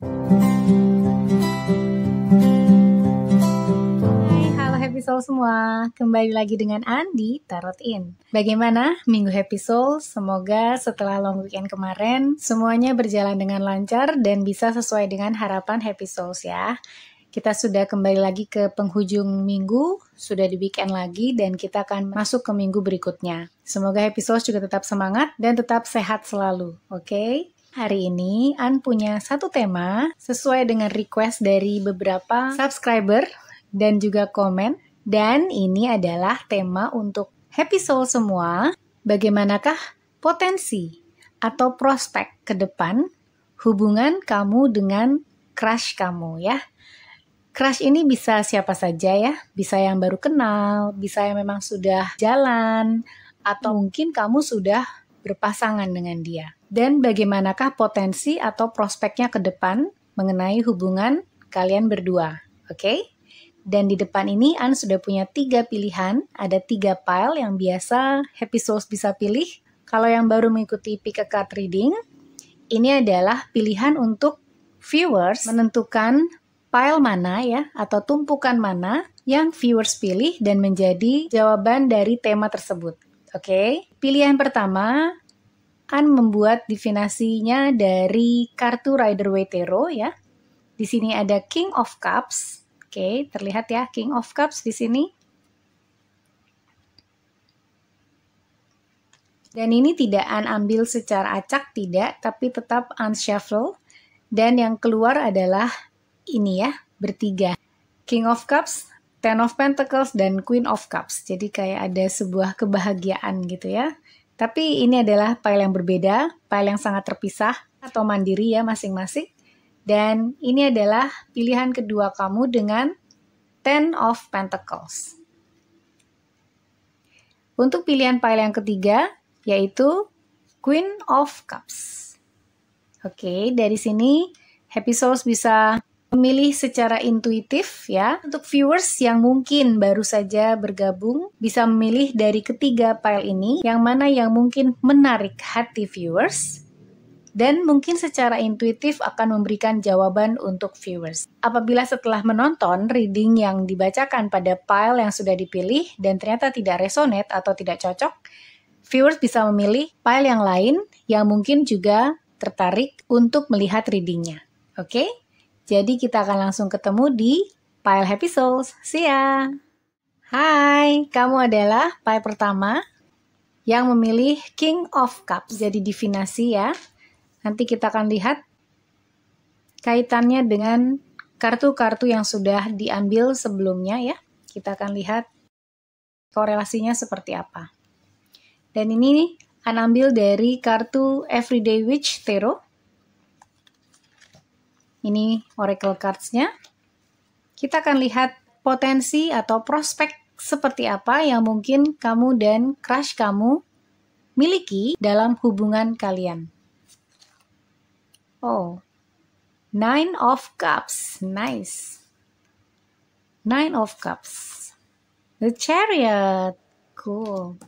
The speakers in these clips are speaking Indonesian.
Hai, halo Happy Soul semua. Kembali lagi dengan Andi Tarot In. Bagaimana minggu Happy Soul? Semoga setelah long weekend kemarin semuanya berjalan dengan lancar dan bisa sesuai dengan harapan Happy Souls ya. Kita sudah kembali lagi ke penghujung minggu, sudah di weekend lagi dan kita akan masuk ke minggu berikutnya. Semoga Happy Souls juga tetap semangat dan tetap sehat selalu, oke? Hari ini An punya satu tema sesuai dengan request dari beberapa subscriber dan juga komen. Dan ini adalah tema untuk Happy Soul semua. Bagaimanakah potensi atau prospek ke depan hubungan kamu dengan crush kamu ya? Crush ini bisa siapa saja ya, bisa yang baru kenal, bisa yang memang sudah jalan, atau mungkin kamu sudah berpasangan dengan dia. Dan bagaimanakah potensi atau prospeknya ke depan mengenai hubungan kalian berdua, oke? Dan di depan ini An sudah punya 3 pilihan, ada 3 pile yang biasa Happy Souls bisa pilih. Kalau yang baru mengikuti Pick a Card Reading, ini adalah pilihan untuk viewers menentukan pile mana ya, atau tumpukan mana yang viewers pilih dan menjadi jawaban dari tema tersebut. Oke, pilihan pertama, An membuat divinasinya dari kartu Rider-Waite Tarot ya. Di sini ada King of Cups. Oke, terlihat ya King of Cups di sini. Dan ini tidak An ambil secara acak, tidak, tapi tetap An shuffle. Dan yang keluar adalah ini ya, bertiga. King of Cups, Ten of Pentacles, dan Queen of Cups. Jadi kayak ada sebuah kebahagiaan gitu ya. Tapi ini adalah pile yang berbeda, pile yang sangat terpisah atau mandiri ya masing-masing. Dan ini adalah pilihan kedua kamu dengan Ten of Pentacles. Untuk pilihan pile yang ketiga, yaitu Queen of Cups. Oke, dari sini Happy Souls bisa memilih secara intuitif ya. Untuk viewers yang mungkin baru saja bergabung, bisa memilih dari ketiga pile ini, yang mana yang mungkin menarik hati viewers, dan mungkin secara intuitif akan memberikan jawaban untuk viewers. Apabila setelah menonton reading yang dibacakan pada pile yang sudah dipilih, dan ternyata tidak resonate atau tidak cocok, viewers bisa memilih pile yang lain yang mungkin juga tertarik untuk melihat readingnya. Oke? Jadi kita akan langsung ketemu di pile Happy Souls. See ya! Hai, kamu adalah pile pertama yang memilih King of Cups. Jadi divinasi ya. Nanti kita akan lihat kaitannya dengan kartu-kartu yang sudah diambil sebelumnya ya. Kita akan lihat korelasinya seperti apa. Dan ini nih, An ambil dari kartu Everyday Witch Tarot. Ini oracle cards-nya. Kita akan lihat potensi atau prospek seperti apa yang mungkin kamu dan crush kamu miliki dalam hubungan kalian. Oh, Nine of Cups. Nice. Nine of Cups. The Chariot. Cool.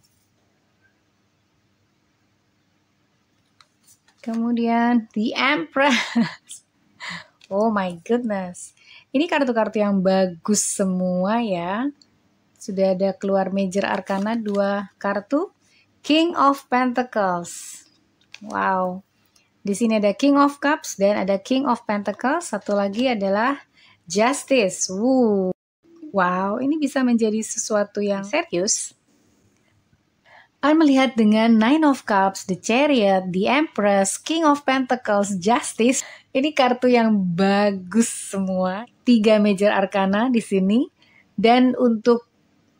Kemudian The Empress. Oh my goodness. Ini kartu-kartu yang bagus semua ya. Sudah ada keluar Major Arcana 2 kartu. King of Pentacles. Wow. Di sini ada King of Cups dan ada King of Pentacles. Satu lagi adalah Justice. Wow, ini bisa menjadi sesuatu yang serius. An melihat dengan Nine of Cups, The Chariot, The Empress, King of Pentacles, Justice. Ini kartu yang bagus semua. 3 Major Arcana di sini. Dan untuk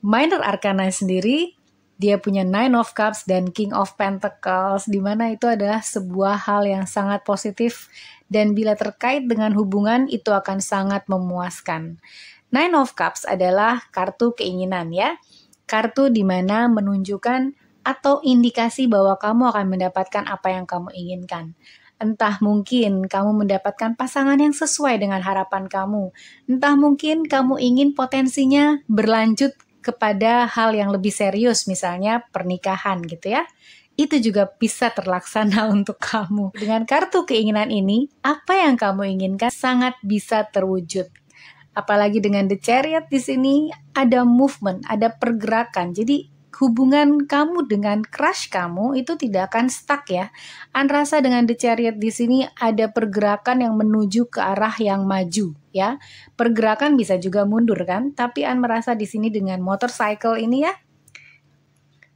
Minor Arcana sendiri, dia punya Nine of Cups dan King of Pentacles, di mana itu adalah sebuah hal yang sangat positif. Dan bila terkait dengan hubungan, itu akan sangat memuaskan. Nine of Cups adalah kartu keinginan ya. Kartu di mana menunjukkan atau indikasi bahwa kamu akan mendapatkan apa yang kamu inginkan. Entah mungkin kamu mendapatkan pasangan yang sesuai dengan harapan kamu. Entah mungkin kamu ingin potensinya berlanjut kepada hal yang lebih serius, misalnya pernikahan gitu ya. itu juga bisa terlaksana untuk kamu. Dengan kartu keinginan ini, apa yang kamu inginkan sangat bisa terwujud. Apalagi dengan The Chariot di sini ada movement, ada pergerakan. Jadi hubungan kamu dengan crush kamu itu tidak akan stuck ya. An rasa dengan The Chariot di sini ada pergerakan yang menuju ke arah yang maju ya. Pergerakan bisa juga mundur kan, tapi An merasa di sini dengan motorcycle ini ya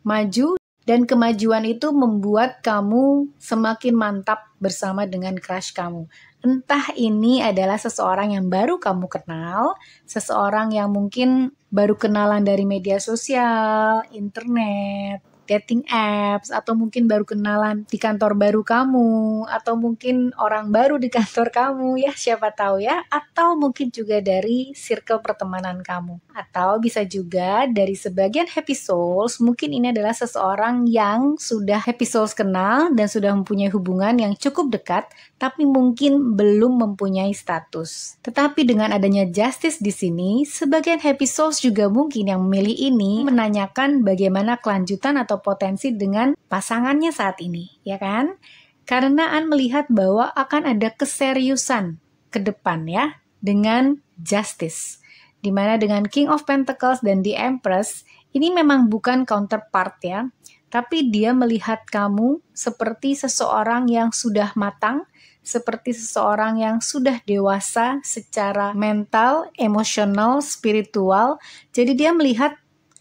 maju, dan kemajuan itu membuat kamu semakin mantap bersama dengan crush kamu. Entah ini adalah seseorang yang baru kamu kenal, seseorang yang mungkin baru kenalan dari media sosial, internet, dating apps, atau mungkin baru kenalan di kantor baru kamu, atau mungkin orang baru di kantor kamu, ya siapa tahu ya, atau mungkin juga dari circle pertemanan kamu. Atau bisa juga dari sebagian happy souls, mungkin ini adalah seseorang yang sudah happy souls kenal dan sudah mempunyai hubungan yang cukup dekat, tapi mungkin belum mempunyai status. Tetapi dengan adanya justice di sini, sebagian happy souls juga mungkin yang memilih ini menanyakan bagaimana kelanjutan atau potensi dengan pasangannya saat ini, ya kan? Karena An melihat bahwa akan ada keseriusan ke depan ya dengan justice. Dimana dengan King of Pentacles dan The Empress, ini memang bukan counterpart ya, tapi dia melihat kamu seperti seseorang yang sudah matang, seperti seseorang yang sudah dewasa secara mental, emosional, spiritual. Jadi dia melihat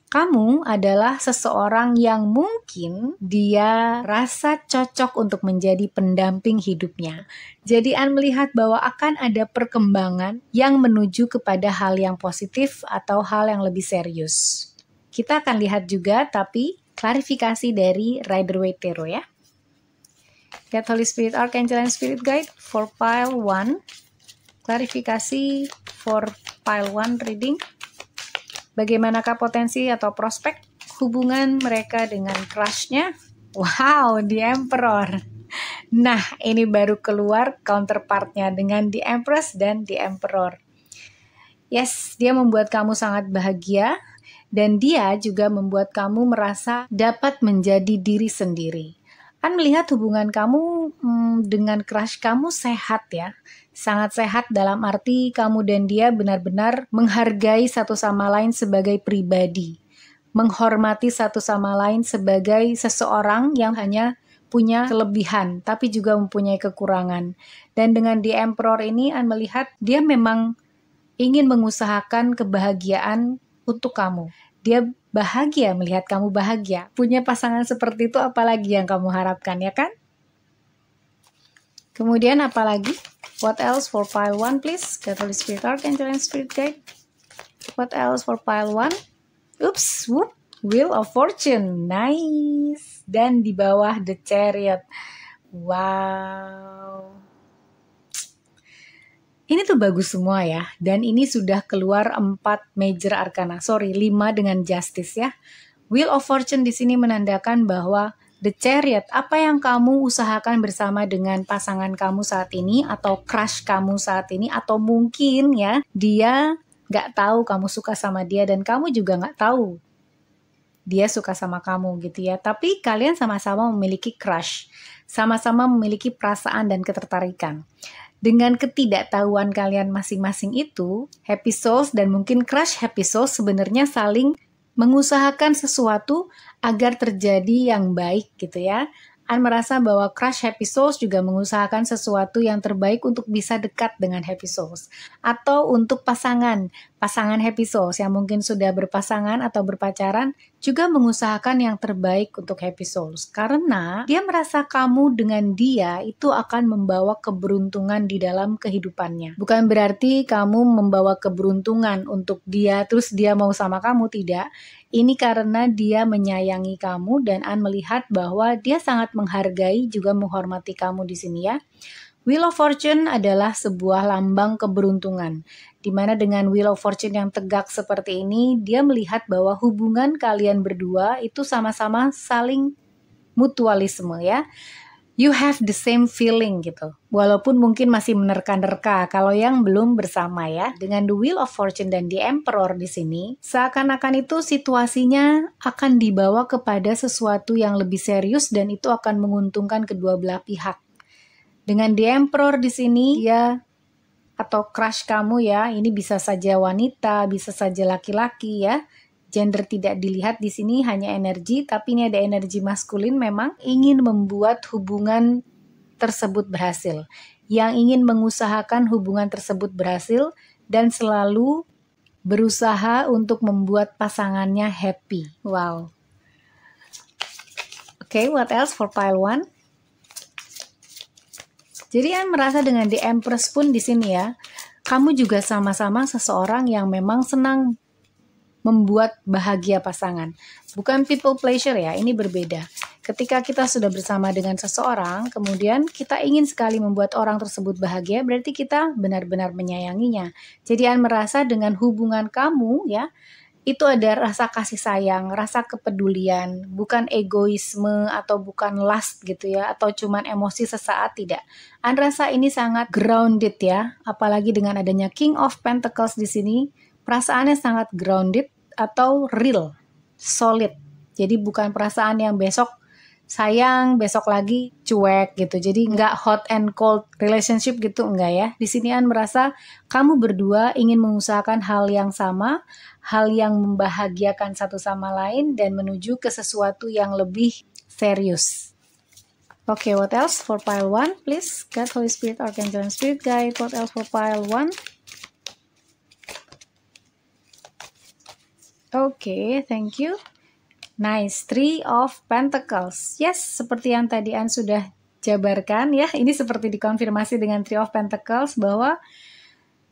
kamu adalah seseorang yang mungkin dia rasa cocok untuk menjadi pendamping hidupnya. Jadi An melihat bahwa akan ada perkembangan yang menuju kepada hal yang positif atau hal yang lebih serius. Kita akan lihat juga tapi klarifikasi dari Rider-Waite Tarot ya. Get Holy Spirit, Archangel and Spirit Guide for Pile 1. Klarifikasi for Pile 1 reading. Bagaimanakah potensi atau prospek hubungan mereka dengan crush-nya? Wow, The Emperor. Nah, ini baru keluar counterpart-nya dengan The Empress dan The Emperor. Yes, dia membuat kamu sangat bahagia dan dia juga membuat kamu merasa dapat menjadi diri sendiri. Kan melihat hubungan kamu dengan crush kamu sehat ya. Sangat sehat dalam arti kamu dan dia benar-benar menghargai satu sama lain sebagai pribadi. Menghormati satu sama lain sebagai seseorang yang hanya punya kelebihan tapi juga mempunyai kekurangan. Dan dengan The Emperor ini An melihat dia memang ingin mengusahakan kebahagiaan untuk kamu. Dia bahagia melihat kamu bahagia. Punya pasangan seperti itu apalagi yang kamu harapkan ya kan? Kemudian apalagi? What else for pile 1 please? Get Holy Spirit, Archangel and Spirit Guide. What else for pile 1? Oops, whoop. Wheel of Fortune. Nice. Dan di bawah The Chariot. Wow. Ini tuh bagus semua ya. Dan ini sudah keluar 4 major arcana. 5 dengan justice ya. Wheel of Fortune di sini menandakan bahwa The Chariot, apa yang kamu usahakan bersama dengan pasangan kamu saat ini atau crush kamu saat ini atau mungkin ya dia gak tahu kamu suka sama dia dan kamu juga gak tahu dia suka sama kamu gitu ya. Tapi kalian sama-sama memiliki crush, sama-sama memiliki perasaan dan ketertarikan. Dengan ketidaktahuan kalian masing-masing itu, happy souls dan mungkin crush happy souls sebenarnya saling mengusahakan sesuatu agar terjadi yang baik gitu ya. An merasa bahwa crush happy souls juga mengusahakan sesuatu yang terbaik untuk bisa dekat dengan happy souls. Atau untuk pasangan happy souls yang mungkin sudah berpasangan atau berpacaran juga mengusahakan yang terbaik untuk happy souls. Karena dia merasa kamu dengan dia itu akan membawa keberuntungan di dalam kehidupannya. Bukan berarti kamu membawa keberuntungan untuk dia terus dia mau sama kamu, tidak. Ini karena dia menyayangi kamu dan An melihat bahwa dia sangat menghargai juga menghormati kamu di sini ya. Wheel of Fortune adalah sebuah lambang keberuntungan. Di mana dengan Wheel of Fortune yang tegak seperti ini, dia melihat bahwa hubungan kalian berdua itu sama-sama saling mutualisme ya. you have the same feeling gitu. Walaupun mungkin masih menerka-nerka kalau yang belum bersama ya. Dengan the Wheel of Fortune dan the Emperor di sini, seakan-akan itu situasinya akan dibawa kepada sesuatu yang lebih serius dan itu akan menguntungkan kedua belah pihak. Dengan the Emperor di sini, dia atau crush kamu ya, ini bisa saja wanita, bisa saja laki-laki ya. Gender tidak dilihat di sini, hanya energi, tapi ini ada energi maskulin memang ingin membuat hubungan tersebut berhasil. Yang ingin mengusahakan hubungan tersebut berhasil dan selalu berusaha untuk membuat pasangannya happy. Wow. Okay, what else for pile 1? Jadi merasa dengan the Empress pun di sini ya, kamu juga sama-sama seseorang yang memang senang membuat bahagia pasangan. Bukan people pleasure ya, ini berbeda. Ketika kita sudah bersama dengan seseorang, kemudian kita ingin sekali membuat orang tersebut bahagia, berarti kita benar-benar menyayanginya. Jadi merasa dengan hubungan kamu ya, itu ada rasa kasih sayang, rasa kepedulian, bukan egoisme atau bukan lust gitu ya, atau cuman emosi sesaat, tidak. Rasa ini sangat grounded ya, apalagi dengan adanya King of Pentacles di sini. Perasaannya sangat grounded atau real, solid. Jadi bukan perasaan yang besok sayang, besok lagi cuek gitu. Jadi nggak hot and cold relationship gitu, enggak ya. Di sini merasa kamu berdua ingin mengusahakan hal yang sama, hal yang membahagiakan satu sama lain dan menuju ke sesuatu yang lebih serius. Okay, what else for pile 1, please? God, Holy Spirit, Archangel, and Spirit Guide. What else for pile 1? Okay, thank you. Nice, 3 of Pentacles. Yes, seperti yang tadi sudah jabarkan ya. Ini seperti dikonfirmasi dengan 3 of Pentacles bahwa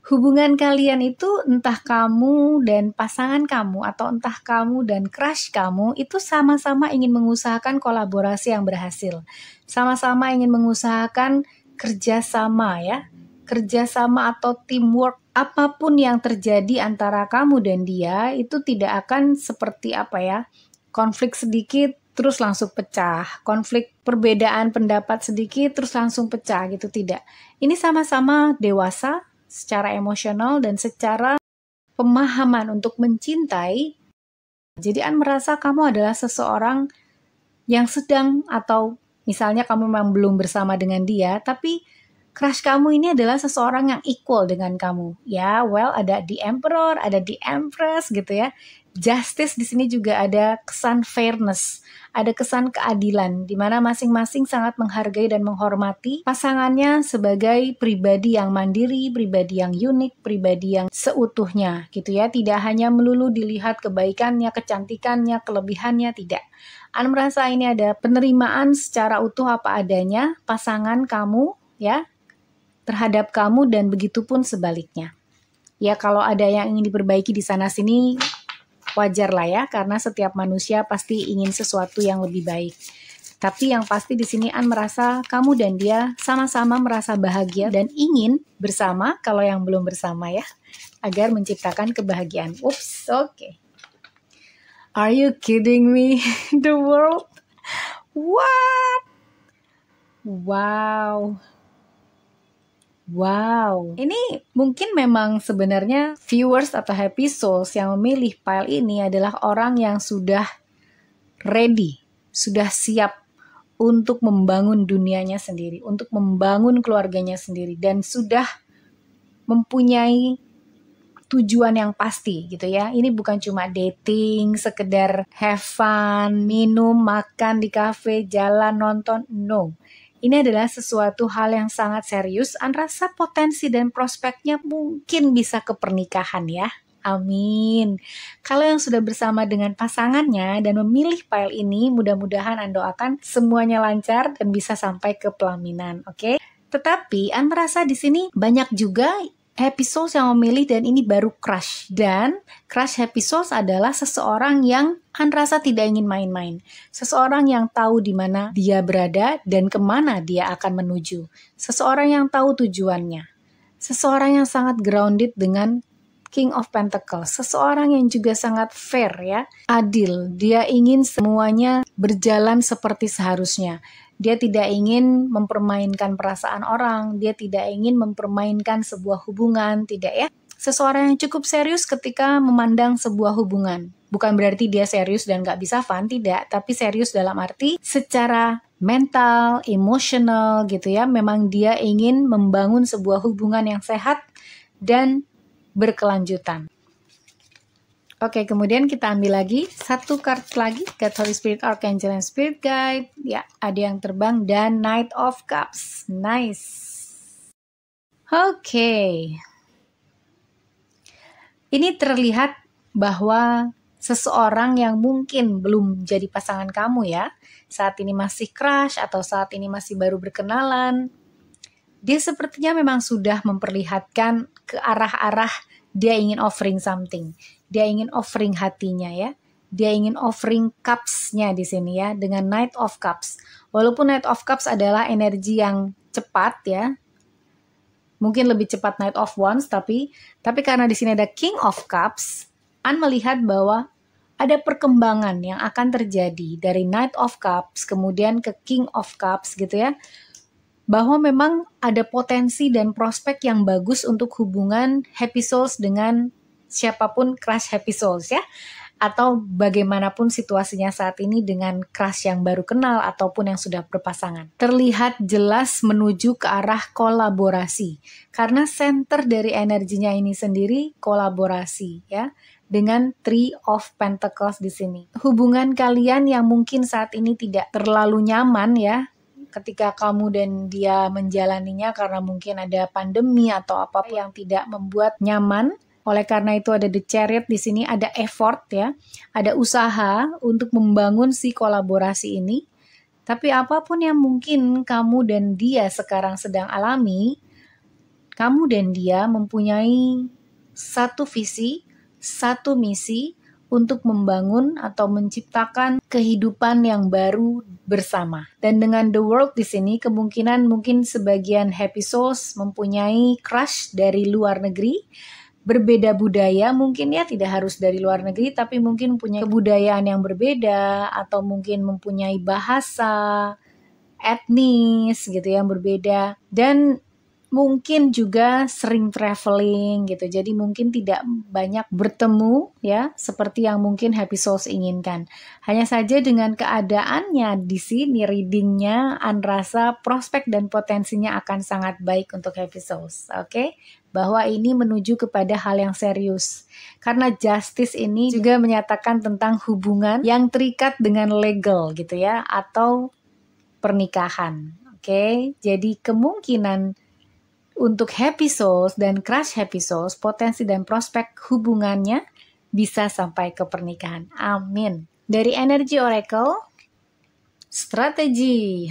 hubungan kalian itu entah kamu dan pasangan kamu atau entah kamu dan crush kamu itu sama-sama ingin mengusahakan kolaborasi yang berhasil. Sama-sama ingin mengusahakan kerjasama ya. Kerjasama atau teamwork. Apapun yang terjadi antara kamu dan dia itu tidak akan seperti konflik sedikit terus langsung pecah, konflik perbedaan pendapat sedikit terus langsung pecah gitu, tidak. Ini sama-sama dewasa secara emosional dan secara pemahaman untuk mencintai. Jadi merasa kamu adalah seseorang yang sedang atau misalnya kamu memang belum bersama dengan dia, tapi crush kamu ini adalah seseorang yang equal dengan kamu. Ya, well, ada the Emperor, ada the Empress gitu ya. Justice di sini juga ada kesan fairness, ada kesan keadilan, di mana masing-masing sangat menghargai dan menghormati pasangannya sebagai pribadi yang mandiri, pribadi yang unik, pribadi yang seutuhnya gitu ya. Tidak hanya melulu dilihat kebaikannya, kecantikannya, kelebihannya, tidak. Merasa ini ada penerimaan secara utuh apa adanya pasangan kamu ya, terhadap kamu dan begitu pun sebaliknya. Ya kalau ada yang ingin diperbaiki di sana sini wajar lah ya, karena setiap manusia pasti ingin sesuatu yang lebih baik. Tapi yang pasti di sini merasa kamu dan dia sama-sama merasa bahagia dan ingin bersama kalau yang belum bersama ya, agar menciptakan kebahagiaan. Oops, okay. Are you kidding me? The world? What? Wow, ini mungkin memang sebenarnya viewers atau happy souls yang memilih pile ini adalah orang yang sudah ready, sudah siap untuk membangun dunianya sendiri, untuk membangun keluarganya sendiri, dan sudah mempunyai tujuan yang pasti gitu ya. Ini bukan cuma dating, sekedar have fun, minum, makan di kafe, jalan, nonton, no. Ini adalah sesuatu hal yang sangat serius. Rasa potensi dan prospeknya mungkin bisa ke pernikahan ya. Amin. Kalau yang sudah bersama dengan pasangannya dan memilih pile ini, mudah-mudahan doakan semuanya lancar dan bisa sampai ke pelaminan, oke? Tetapi merasa di sini banyak juga happy souls yang memilih dan ini baru crush. Dan crush happy souls adalah seseorang yang rasa tidak ingin main-main. Seseorang yang tahu di mana dia berada dan kemana dia akan menuju. Seseorang yang tahu tujuannya. Seseorang yang sangat grounded dengan King of Pentacles. Seseorang yang juga sangat fair ya, adil. Dia ingin semuanya berjalan seperti seharusnya. Dia tidak ingin mempermainkan perasaan orang, dia tidak ingin mempermainkan sebuah hubungan, tidak ya. Seseorang yang cukup serius ketika memandang sebuah hubungan. Bukan berarti dia serius dan gak bisa fun, tidak. Tapi serius dalam arti secara mental, emosional gitu ya. Memang dia ingin membangun sebuah hubungan yang sehat dan berkelanjutan. Oke, kemudian kita ambil lagi satu kartu lagi, God, Holy Spirit, Archangel, and Spirit Guide. Ya, ada yang terbang dan Knight of Cups. Nice. Oke. Ini terlihat bahwa seseorang yang mungkin belum jadi pasangan kamu ya, saat ini masih crush atau saat ini masih baru berkenalan, dia sepertinya memang sudah memperlihatkan ke arah-arah dia ingin offering something. Dia ingin offering hatinya ya. Dia ingin offering cups-nya di sini ya dengan Knight of Cups. Walaupun Knight of Cups adalah energi yang cepat ya. Mungkin lebih cepat Knight of Wands tapi karena di sini ada King of Cups, An melihat bahwa ada perkembangan yang akan terjadi dari Knight of Cups kemudian ke King of Cups gitu ya. Bahwa memang ada potensi dan prospek yang bagus untuk hubungan happy souls dengan siapapun crush happy souls ya. Atau bagaimanapun situasinya saat ini dengan crush yang baru kenal ataupun yang sudah berpasangan. Terlihat jelas menuju ke arah kolaborasi. Karena center dari energinya ini sendiri kolaborasi ya. Dengan Three of Pentacles di sini. Hubungan kalian yang mungkin saat ini tidak terlalu nyaman ya. Ketika kamu dan dia menjalaninya karena mungkin ada pandemi atau apa yang tidak membuat nyaman. Oleh karena itu ada The Chariot di sini, ada effort ya, ada usaha untuk membangun si kolaborasi ini. Tapi apapun yang mungkin kamu dan dia sekarang sedang alami, kamu dan dia mempunyai satu visi, satu misi untuk membangun atau menciptakan kehidupan yang baru bersama. Dan dengan The World di sini kemungkinan mungkin sebagian happy souls mempunyai crush dari luar negeri, berbeda budaya, mungkin ya tidak harus dari luar negeri, tapi mungkin punya kebudayaan yang berbeda, atau mungkin mempunyai bahasa, etnis gitu yang berbeda, dan mungkin juga sering traveling gitu, jadi mungkin tidak banyak bertemu ya, seperti yang mungkin happy souls inginkan. Hanya saja dengan keadaannya di sini, readingnya, An rasa prospek dan potensinya akan sangat baik untuk happy souls, oke? Bahwa ini menuju kepada hal yang serius. Karena justice ini juga menyatakan tentang hubungan yang terikat dengan legal gitu ya, atau pernikahan. Oke, jadi kemungkinan untuk happy souls dan crush happy souls, potensi dan prospek hubungannya bisa sampai ke pernikahan. Amin. Dari energi oracle, strategi.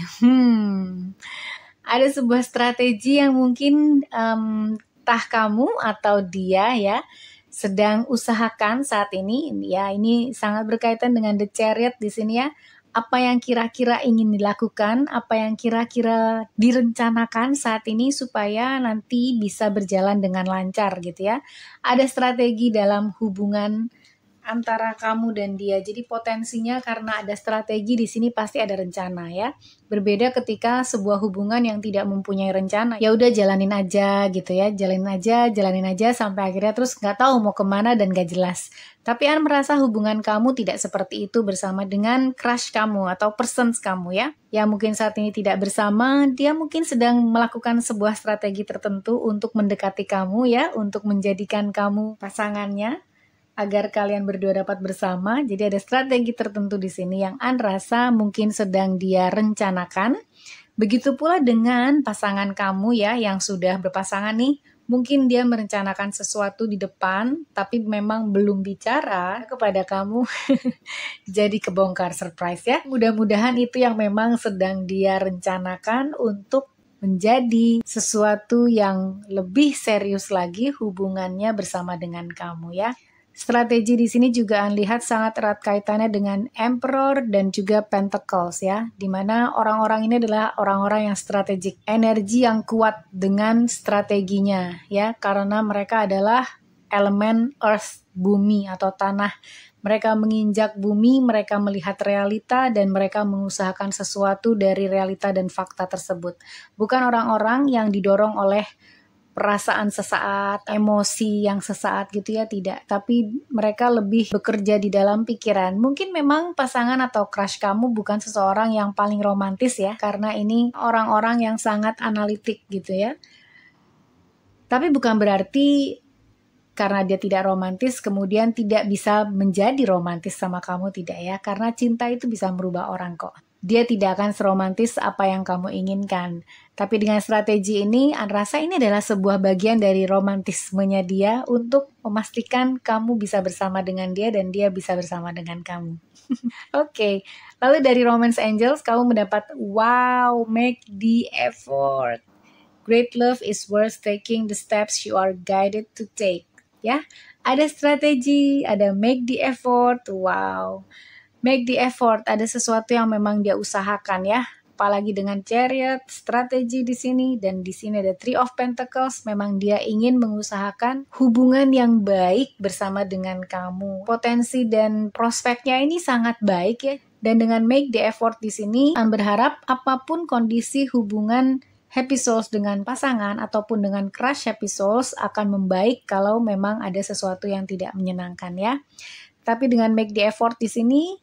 Ada sebuah strategi yang mungkin entah kamu atau dia ya sedang usahakan saat ini. Ya, ini sangat berkaitan dengan The Chariot di sini ya. Apa yang kira-kira ingin dilakukan, apa yang kira-kira direncanakan saat ini supaya nanti bisa berjalan dengan lancar gitu ya. Ada strategi dalam hubungan antara kamu dan dia. Jadi potensinya karena ada strategi di sini pasti ada rencana ya. Berbeda ketika sebuah hubungan yang tidak mempunyai rencana. Ya udah jalanin aja gitu ya. Jalanin aja sampai akhirnya terus nggak tahu mau kemana dan gak jelas. Tapi An merasa hubungan kamu tidak seperti itu bersama dengan crush kamu atau persons kamu ya. Yang mungkin saat ini tidak bersama, dia mungkin sedang melakukan sebuah strategi tertentu untuk mendekati kamu ya. Untuk menjadikan kamu pasangannya. Agar kalian berdua dapat bersama. Jadi ada strategi tertentu di sini yang An rasa mungkin sedang dia rencanakan. Begitu pula dengan pasangan kamu ya yang sudah berpasangan nih. Mungkin dia merencanakan sesuatu di depan tapi memang belum bicara kepada kamu. Jadi kebongkar surprise ya. Mudah-mudahan itu yang memang sedang dia rencanakan untuk menjadi sesuatu yang lebih serius lagi hubungannya bersama dengan kamu ya. Strategi di sini juga An lihat sangat erat kaitannya dengan Emperor dan juga Pentacles ya, di mana orang-orang ini adalah orang-orang yang strategik, energi yang kuat dengan strateginya ya, karena mereka adalah elemen earth, bumi atau tanah. Mereka menginjak bumi, mereka melihat realita, dan mereka mengusahakan sesuatu dari realita dan fakta tersebut. Bukan orang-orang yang didorong oleh perasaan sesaat, emosi yang sesaat gitu ya, tidak. Tapi mereka lebih bekerja di dalam pikiran. Mungkin memang pasangan atau crush kamu bukan seseorang yang paling romantis ya, karena ini orang-orang yang sangat analitik gitu ya. Tapi bukan berarti karena dia tidak romantis, kemudian tidak bisa menjadi romantis sama kamu, tidak ya. Karena cinta itu bisa merubah orang kok. Dia tidak akan seromantis apa yang kamu inginkan. Tapi dengan strategi ini, An rasa ini adalah sebuah bagian dari romantismenya dia untuk memastikan kamu bisa bersama dengan dia dan dia bisa bersama dengan kamu. Oke, lalu dari Romance Angels, kamu mendapat, wow, make the effort. Great love is worth taking the steps you are guided to take. Ya, ada strategi, ada make the effort, wow. Make the effort, ada sesuatu yang memang dia usahakan ya. Apalagi dengan Chariot, strategi di sini, dan di sini ada Three of Pentacles, memang dia ingin mengusahakan hubungan yang baik bersama dengan kamu. Potensi dan prospeknya ini sangat baik ya. Dan dengan make the effort di sini, berharap apapun kondisi hubungan happy souls dengan pasangan ataupun dengan crush happy souls akan membaik kalau memang ada sesuatu yang tidak menyenangkan ya. Tapi dengan make the effort di sini,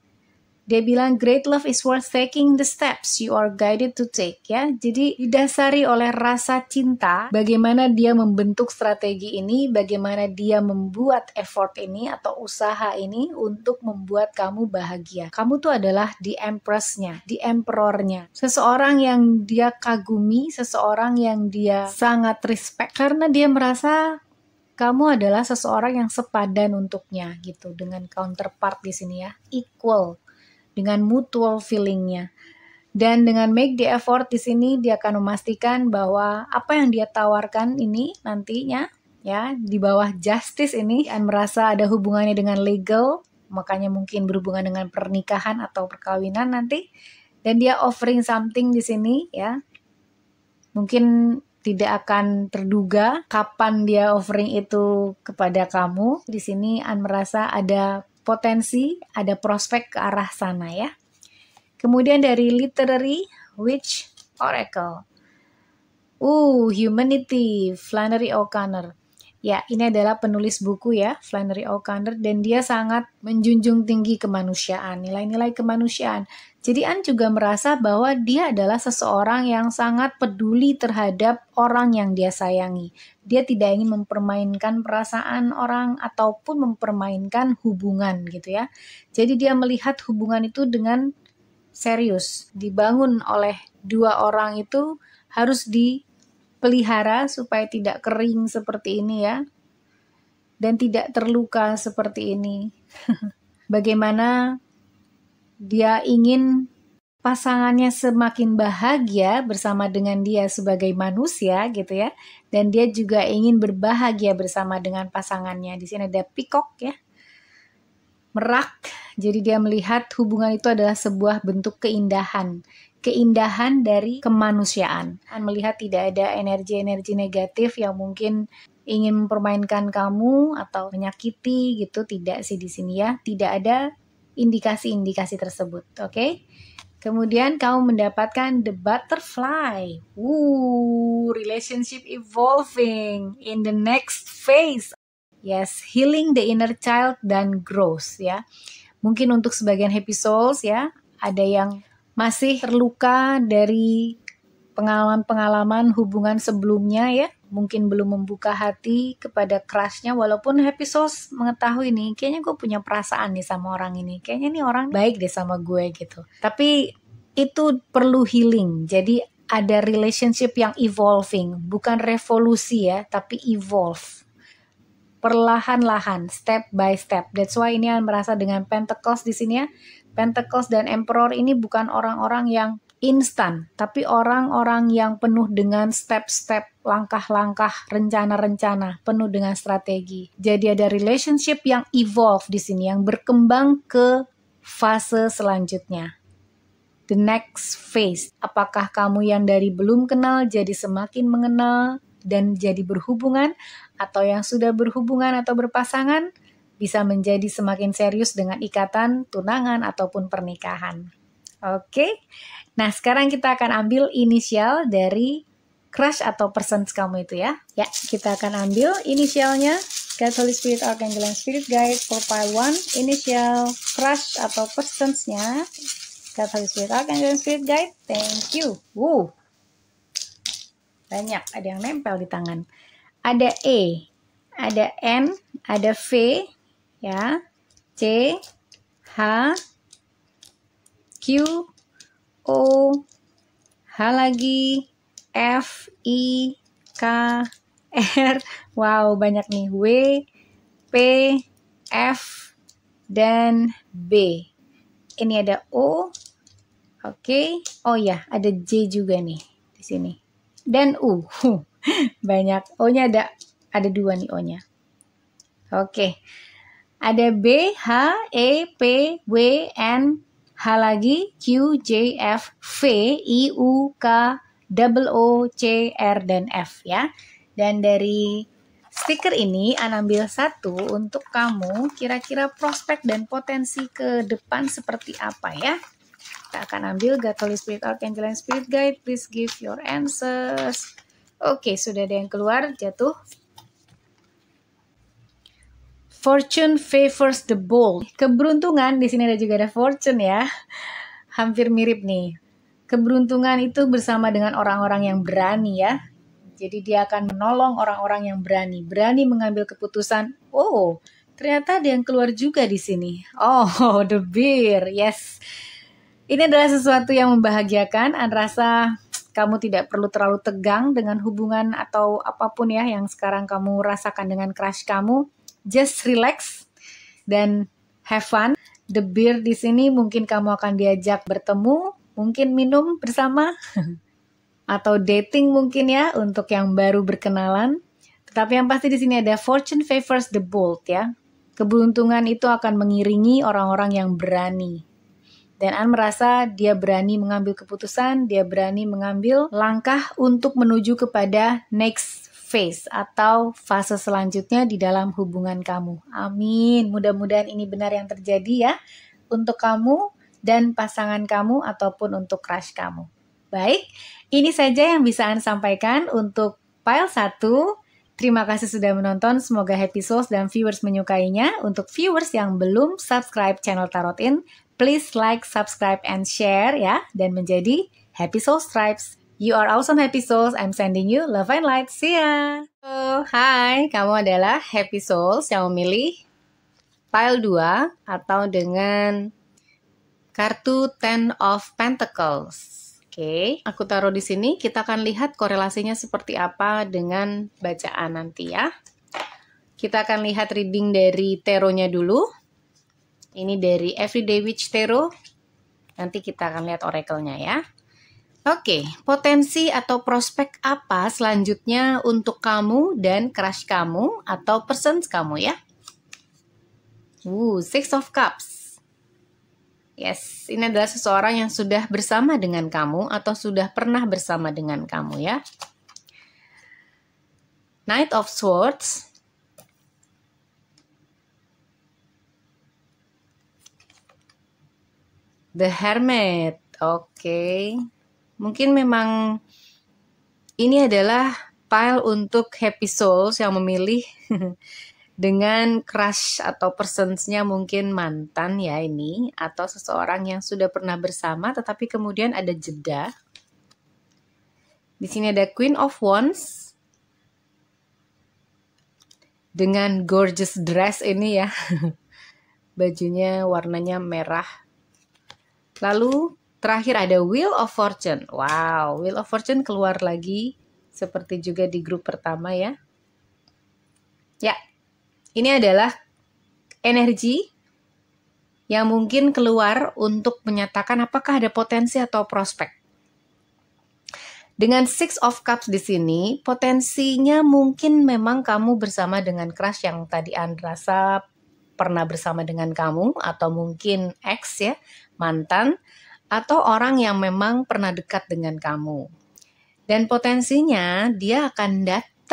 dia bilang great love is worth taking the steps you are guided to take ya. Jadi didasari oleh rasa cinta, bagaimana dia membentuk strategi ini, bagaimana dia membuat effort ini atau usaha ini untuk membuat kamu bahagia. Kamu tuh adalah the empress-nya, the emperor-nya. Seseorang yang dia kagumi, seseorang yang dia sangat respect karena dia merasa kamu adalah seseorang yang sepadan untuknya gitu dengan counterpart di sini ya, equal, dengan mutual feelingnya. Dan dengan make the effort di sini dia akan memastikan bahwa apa yang dia tawarkan ini nantinya ya di bawah justice ini akan merasa ada hubungannya dengan legal, makanya mungkin berhubungan dengan pernikahan atau perkawinan nanti. Dan dia offering something di sini ya. Mungkin tidak akan terduga kapan dia offering itu kepada kamu. Di sini An merasa ada potensi, ada prospek ke arah sana ya. Kemudian dari Literary Witch Oracle. Humanity, Flannery O'Connor. Ya, ini adalah penulis buku ya, Flannery O'Connor, dan dia sangat menjunjung tinggi kemanusiaan, nilai-nilai kemanusiaan. Jadi An juga merasa bahwa dia adalah seseorang yang sangat peduli terhadap orang yang dia sayangi. Dia tidak ingin mempermainkan perasaan orang ataupun mempermainkan hubungan gitu ya. Jadi dia melihat hubungan itu dengan serius. Dibangun oleh dua orang itu harus dipelihara supaya tidak kering seperti ini ya. Dan tidak terluka seperti ini. Bagaimana dia ingin pasangannya semakin bahagia bersama dengan dia sebagai manusia gitu ya. Dan dia juga ingin berbahagia bersama dengan pasangannya. Di sini ada peacock ya. Merak. Jadi dia melihat hubungan itu adalah sebuah bentuk keindahan. Keindahan dari kemanusiaan. Melihat tidak ada energi-energi negatif yang mungkin ingin mempermainkan kamu atau menyakiti gitu. Tidak sih di sini ya. Tidak ada indikasi-indikasi tersebut, oke? Kemudian kamu mendapatkan the butterfly. Relationship evolving in the next phase. Yes, healing the inner child dan growth ya. Mungkin untuk sebagian happy souls ya, ada yang masih terluka dari pengalaman-pengalaman hubungan sebelumnya ya. Mungkin belum membuka hati kepada crushnya, walaupun happy souls mengetahui nih, kayaknya gue punya perasaan nih sama orang ini, kayaknya nih orang baik deh sama gue gitu. Tapi itu perlu healing, jadi ada relationship yang evolving, bukan revolusi ya, tapi evolve. Perlahan-lahan, step by step. That's why ini merasa dengan Pentacles di sini ya. Pentacles dan Emperor ini bukan orang-orang yang instan, tapi orang-orang yang penuh dengan step-step, langkah-langkah, rencana-rencana, penuh dengan strategi. Jadi ada relationship yang evolve di sini, yang berkembang ke fase selanjutnya. The next phase. Apakah kamu yang dari belum kenal jadi semakin mengenal? dan jadi berhubungan, atau yang sudah berhubungan atau berpasangan, bisa menjadi semakin serius dengan ikatan, tunangan, ataupun pernikahan. Oke, nah sekarang kita akan ambil inisial dari crush atau persons kamu itu ya. Ya, kita akan ambil inisialnya. God, Holy Spirit, Archangel, and Spirit Guide for File 1, inisial crush atau personsnya. God, Holy Spirit, Archangel, and Spirit Guide. Thank you. Banyak, ada yang nempel di tangan. Ada E, ada N, ada V, ya, C, H, Q, O, H lagi, F, I, K, R, wow banyak nih, W, P, F, dan B. Ini ada O, oke. Oh ya, ada J juga nih di sini. Dan U, banyak. O-nya ada 2 nih O-nya. Oke, ada B, H, E, P, W, N, H lagi, Q, J, F, V, I, U, K, O, C, R, dan F ya. Dan dari stiker ini, An ambil satu untuk kamu, kira-kira prospek dan potensi ke depan seperti apa ya. Kita akan ambil God, Holy Spirit, Archangel, and Spirit Guide. Please give your answers. Oke, sudah ada yang keluar, jatuh. Fortune favors the bold. Keberuntungan, di sini ada juga ada fortune ya. Hampir mirip nih. Keberuntungan itu bersama dengan orang-orang yang berani ya. Jadi dia akan menolong orang-orang yang berani. Berani mengambil keputusan. Oh, ternyata ada yang keluar juga di sini. Oh, the bear. Yes. Ini adalah sesuatu yang membahagiakan. An rasa kamu tidak perlu terlalu tegang dengan hubungan atau apapun ya yang sekarang kamu rasakan dengan crush kamu. Just relax dan have fun. The bear di sini mungkin kamu akan diajak bertemu, mungkin minum bersama, atau dating mungkin ya untuk yang baru berkenalan. Tetapi yang pasti di sini ada fortune favors the bold ya. Keberuntungan itu akan mengiringi orang-orang yang berani. Dan An merasa dia berani mengambil keputusan, dia berani mengambil langkah untuk menuju kepada next phase atau fase selanjutnya di dalam hubungan kamu. Amin. Mudah-mudahan ini benar yang terjadi ya untuk kamu dan pasangan kamu ataupun untuk crush kamu. Baik, ini saja yang bisa An sampaikan untuk file 1. Terima kasih sudah menonton, semoga happy souls dan viewers menyukainya. Untuk viewers yang belum subscribe channel Tarot In, please like, subscribe, and share ya, dan menjadi happy soul stripes. You are awesome happy souls, I'm sending you love and light, see ya! Oh, hai, kamu adalah happy souls yang memilih file 2 atau dengan kartu Ten of Pentacles. Oke, aku taruh di sini, kita akan lihat korelasinya seperti apa dengan bacaan nanti ya. Kita akan lihat reading dari tarotnya dulu. Ini dari Everyday Witch Tarot. Nanti kita akan lihat oracle-nya ya. Oke, potensi atau prospek apa selanjutnya untuk kamu dan crush kamu atau persons kamu ya? Six of Cups. Yes, ini adalah seseorang yang sudah bersama dengan kamu atau sudah pernah bersama dengan kamu ya. Knight of Swords. The Hermit. Oke. Mungkin memang ini adalah file untuk happy souls yang memilih dengan crush atau personsnya mungkin mantan ya ini, atau seseorang yang sudah pernah bersama tetapi kemudian ada jeda. Di sini ada Queen of Wands dengan gorgeous dress ini ya. Bajunya warnanya merah. Lalu terakhir ada Wheel of Fortune. Wow, Wheel of Fortune keluar lagi seperti juga di grup pertama ya. Ya, ini adalah energi yang mungkin keluar untuk menyatakan apakah ada potensi atau prospek. Dengan Six of Cups di sini, potensinya mungkin memang kamu bersama dengan crush yang tadi Anda rasa pernah bersama dengan kamu, atau mungkin ex ya, mantan, atau orang yang memang pernah dekat dengan kamu. Dan potensinya dia akan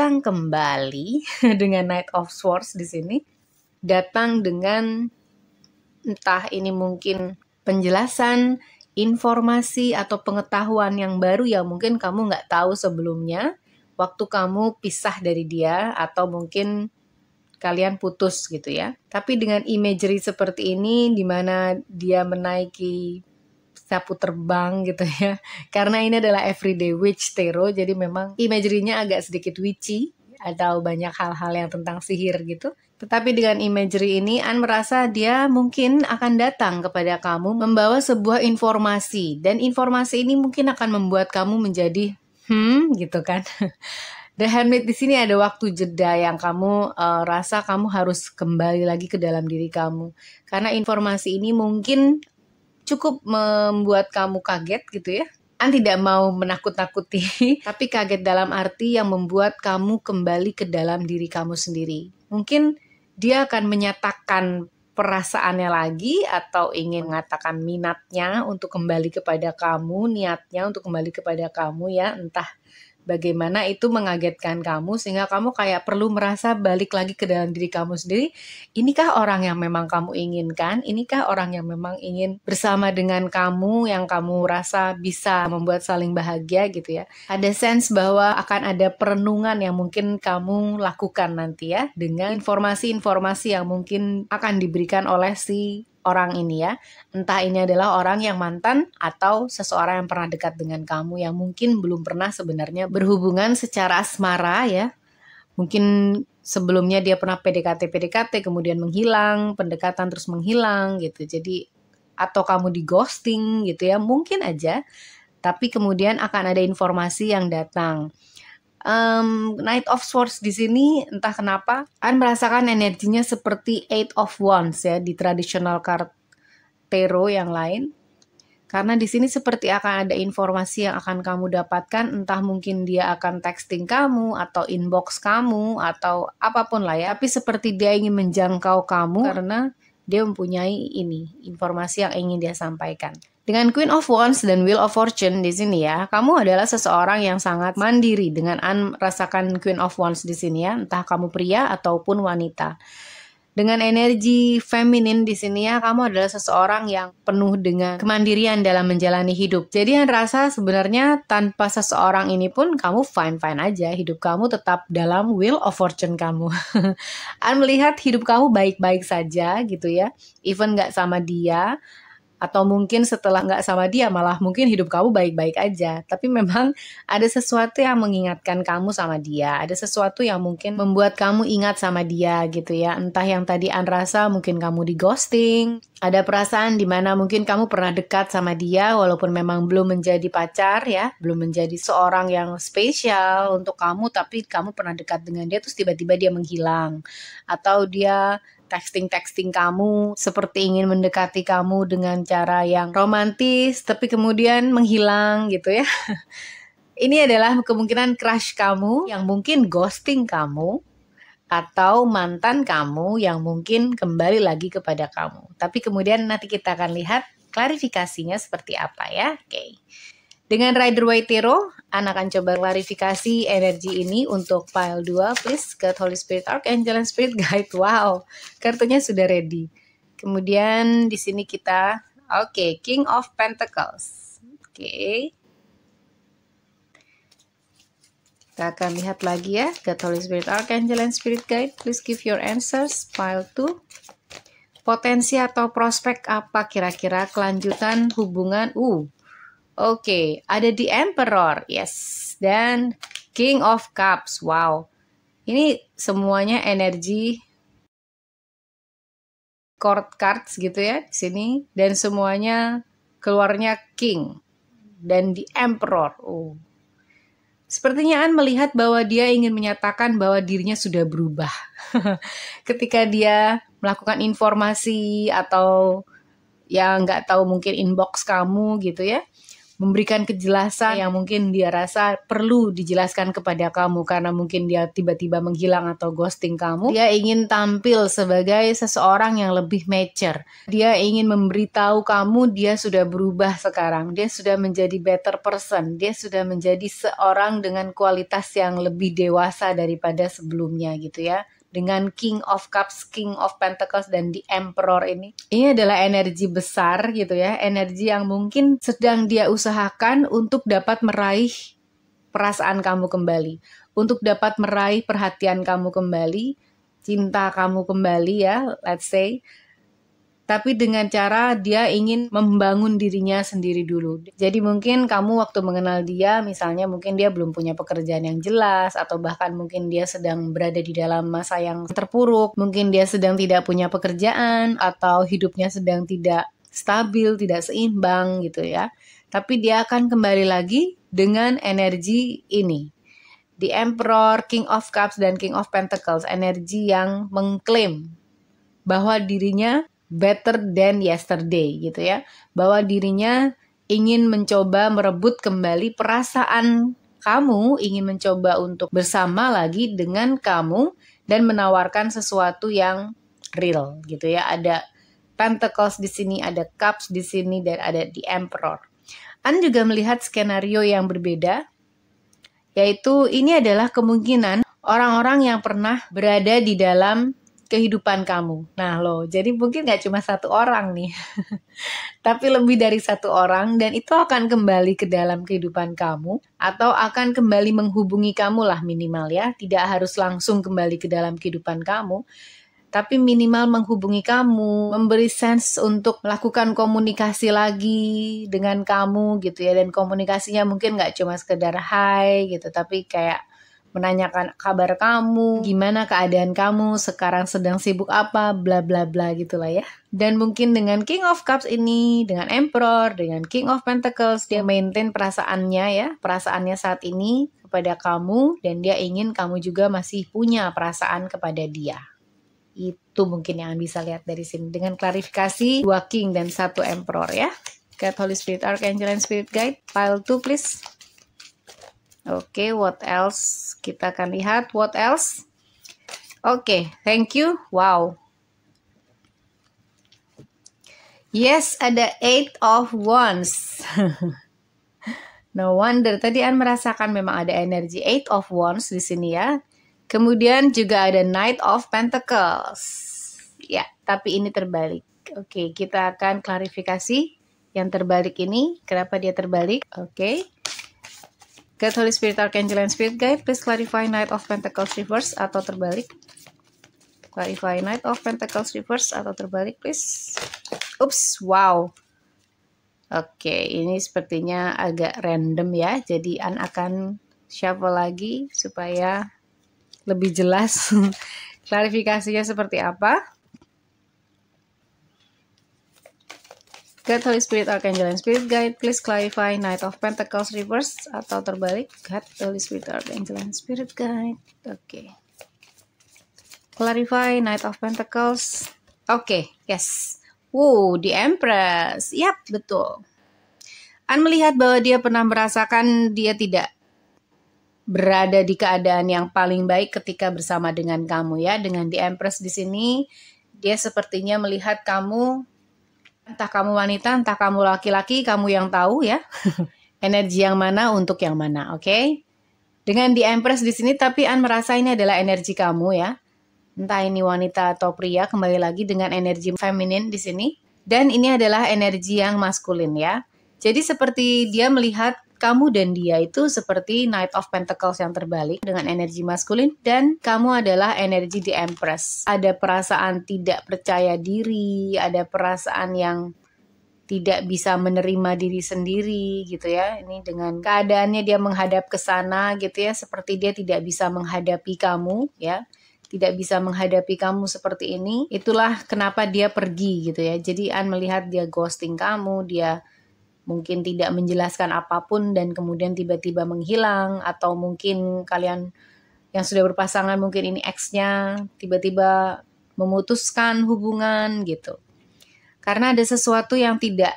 datang kembali dengan Knight of Swords di sini. Datang dengan entah ini mungkin penjelasan, informasi atau pengetahuan yang baru yang mungkin kamu nggak tahu sebelumnya waktu kamu pisah dari dia atau mungkin kalian putus gitu ya. Tapi dengan imagery seperti ini di mana dia menaiki sapu terbang gitu ya. Karena ini adalah Everyday Witch Tarot, jadi memang imagery-nya agak sedikit witchy atau banyak hal-hal yang tentang sihir gitu. Tetapi dengan imagery ini, Anne merasa dia mungkin akan datang kepada kamu membawa sebuah informasi. Dan informasi ini mungkin akan membuat kamu menjadi, gitu kan. The Hermit di sini ada waktu jeda yang kamu rasa kamu harus kembali lagi ke dalam diri kamu. Karena informasi ini mungkin cukup membuat kamu kaget gitu ya. Anne tidak mau menakut-nakuti, tapi kaget dalam arti yang membuat kamu kembali ke dalam diri kamu sendiri. Mungkin dia akan menyatakan perasaannya lagi atau ingin mengatakan minatnya untuk kembali kepada kamu, niatnya untuk kembali kepada kamu ya, entah bagaimana itu mengagetkan kamu sehingga kamu kayak perlu merasa balik lagi ke dalam diri kamu sendiri. Inikah orang yang memang kamu inginkan? Inikah orang yang memang ingin bersama dengan kamu yang kamu rasa bisa membuat saling bahagia gitu ya. Ada sense bahwa akan ada perenungan yang mungkin kamu lakukan nanti ya dengan informasi-informasi yang mungkin akan diberikan oleh si orang ini ya. Entah ini adalah orang yang mantan atau seseorang yang pernah dekat dengan kamu yang mungkin belum pernah sebenarnya berhubungan secara asmara ya. Mungkin sebelumnya dia pernah PDKT kemudian menghilang, pendekatan terus menghilang gitu. Jadi atau kamu di ghosting gitu ya, mungkin aja. Tapi kemudian akan ada informasi yang datang. Knight of Swords di sini entah kenapa Anne merasakan energinya seperti Eight of Wands ya di traditional card tarot yang lain. Karena di sini seperti akan ada informasi yang akan kamu dapatkan, entah mungkin dia akan texting kamu atau inbox kamu atau apapun lah ya. Tapi seperti dia ingin menjangkau kamu karena dia mempunyai ini informasi yang ingin dia sampaikan. Dengan Queen of Wands dan Wheel of Fortune di sini ya, kamu adalah seseorang yang sangat mandiri. Dengan Anne merasakan Queen of Wands di sini ya, entah kamu pria ataupun wanita. Dengan energi feminin di sini ya, kamu adalah seseorang yang penuh dengan kemandirian dalam menjalani hidup. Jadi Anne rasa sebenarnya tanpa seseorang ini pun kamu fine-fine aja. Hidup kamu tetap dalam Wheel of Fortune kamu. Anne melihat hidup kamu baik-baik saja gitu ya. Even gak sama dia. Atau mungkin setelah nggak sama dia malah mungkin hidup kamu baik-baik aja. Tapi memang ada sesuatu yang mengingatkan kamu sama dia. Ada sesuatu yang mungkin membuat kamu ingat sama dia gitu ya. Entah yang tadi Anne rasa mungkin kamu di ghosting. Ada perasaan di mana mungkin kamu pernah dekat sama dia walaupun memang belum menjadi pacar ya. Belum menjadi seorang yang spesial untuk kamu. Tapi kamu pernah dekat dengan dia terus tiba-tiba dia menghilang. Atau dia texting kamu seperti ingin mendekati kamu dengan cara yang romantis tapi kemudian menghilang gitu ya. Ini adalah kemungkinan crush kamu yang mungkin ghosting kamu atau mantan kamu yang mungkin kembali lagi kepada kamu. Tapi kemudian nanti kita akan lihat klarifikasinya seperti apa ya. Oke. Dengan Rider Waite Tarot, Anne akan coba klarifikasi energi ini untuk pile 2. Please get Holy Spirit Archangel and Spirit Guide. Wow, kartunya sudah ready. Kemudian di sini kita, King of Pentacles. Kita akan lihat lagi ya, get Holy Spirit Archangel and Spirit Guide. Please give your answers. Pile 2. Potensi atau prospek apa kira-kira kelanjutan hubungan? Ada The Emperor, yes, dan King of Cups. Wow, ini semuanya energi court cards gitu ya di sini, dan semuanya keluarnya King dan The Emperor. Sepertinya Anne melihat bahwa dia ingin menyatakan bahwa dirinya sudah berubah. Ketika dia melakukan informasi atau yang nggak tahu mungkin inbox kamu gitu ya. memberikan kejelasan yang mungkin dia rasa perlu dijelaskan kepada kamu karena mungkin dia tiba-tiba menghilang atau ghosting kamu. Dia ingin tampil sebagai seseorang yang lebih mature. Dia ingin memberitahu kamu dia sudah berubah sekarang. Dia sudah menjadi better person. Dia sudah menjadi seorang dengan kualitas yang lebih dewasa daripada sebelumnya gitu ya. Dengan King of Cups, King of Pentacles, dan The Emperor ini. Ini adalah energi besar gitu ya. Energi yang mungkin sedang dia usahakan untuk dapat meraih perasaan kamu kembali. Untuk dapat meraih perhatian kamu kembali. Cinta kamu kembali ya, let's say. Tapi dengan cara dia ingin membangun dirinya sendiri dulu. Jadi mungkin kamu waktu mengenal dia, misalnya mungkin dia belum punya pekerjaan yang jelas, atau bahkan mungkin dia sedang berada di dalam masa yang terpuruk, mungkin dia sedang tidak punya pekerjaan, atau hidupnya sedang tidak stabil, tidak seimbang gitu ya. Tapi dia akan kembali lagi dengan energi ini. The Emperor, King of Cups, dan King of Pentacles, energi yang mengklaim bahwa dirinya better than yesterday gitu ya. Bahwa dirinya ingin mencoba merebut kembali perasaan kamu, ingin mencoba untuk bersama lagi dengan kamu dan menawarkan sesuatu yang real gitu ya. Ada Pentacles di sini, ada Cups di sini, dan ada The Emperor. Anda juga melihat skenario yang berbeda, yaitu ini adalah kemungkinan orang-orang yang pernah berada di dalam kehidupan kamu. Nah loh, jadi mungkin gak cuma satu orang nih, tapi lebih dari satu orang, dan itu akan kembali ke dalam kehidupan kamu, atau akan kembali menghubungi kamu lah minimal ya, tidak harus langsung kembali ke dalam kehidupan kamu, tapi minimal menghubungi kamu, memberi sense untuk melakukan komunikasi lagi dengan kamu gitu ya, dan komunikasinya mungkin gak cuma sekedar hai gitu, tapi kayak menanyakan kabar kamu, gimana keadaan kamu, sekarang sedang sibuk apa, bla bla bla gitulah ya. Dan mungkin dengan King of Cups ini, dengan Emperor, dengan King of Pentacles, dia maintain perasaannya ya, perasaannya saat ini kepada kamu, dan dia ingin kamu juga masih punya perasaan kepada dia. Itu mungkin yang bisa lihat dari sini, dengan klarifikasi 2 King dan 1 Emperor ya. God, Holy Spirit, Archangel, and Spirit Guide, pile 2 please. Oke, what else? Kita akan lihat what else. Oke, thank you. Wow. Yes, ada 8 of Wands. No wonder tadi An merasakan memang ada energi 8 of Wands di sini ya. Kemudian juga ada Knight of Pentacles. Ya, tapi ini terbalik. Oke, kita akan klarifikasi yang terbalik ini. Kenapa dia terbalik? Oke. God, Holy Spirit, Archangel, and Spirit Guide, please clarify Knight of Pentacles reverse atau terbalik. Clarify Knight of Pentacles reverse atau terbalik, please. Ups, wow. Oke, ini sepertinya agak random ya. Jadi An akan shuffle lagi supaya lebih jelas klarifikasinya seperti apa. God, Holy Spirit, Archangel, and Spirit Guide, please clarify Knight of Pentacles reverse atau terbalik. God, Holy Spirit, Archangel, and Spirit Guide. Oke. Clarify Knight of Pentacles. Oke, yes. Wow, the Empress. Yap, betul. An melihat bahwa dia pernah merasakan dia tidak berada di keadaan yang paling baik ketika bersama dengan kamu ya. Dengan the Empress di sini, dia sepertinya melihat kamu, entah kamu wanita, entah kamu laki-laki, kamu yang tahu ya. Energi yang mana untuk yang mana, oke? Dengan the Empress di sini, tapi An merasa ini adalah energi kamu ya. Entah ini wanita atau pria, kembali lagi dengan energi feminin di sini. Dan ini adalah energi yang maskulin ya. Jadi seperti dia melihat kamu dan dia itu seperti Knight of Pentacles yang terbalik dengan energi maskulin, dan kamu adalah energi the Empress. Ada perasaan tidak percaya diri, ada perasaan yang tidak bisa menerima diri sendiri gitu ya. Ini dengan keadaannya dia menghadap ke sana gitu ya, seperti dia tidak bisa menghadapi kamu ya. Tidak bisa menghadapi kamu seperti ini. Itulah kenapa dia pergi gitu ya. Jadi An melihat dia ghosting kamu, dia mungkin tidak menjelaskan apapun dan kemudian tiba-tiba menghilang, atau mungkin kalian yang sudah berpasangan, mungkin ini ex-nya tiba-tiba memutuskan hubungan gitu. Karena ada sesuatu yang tidak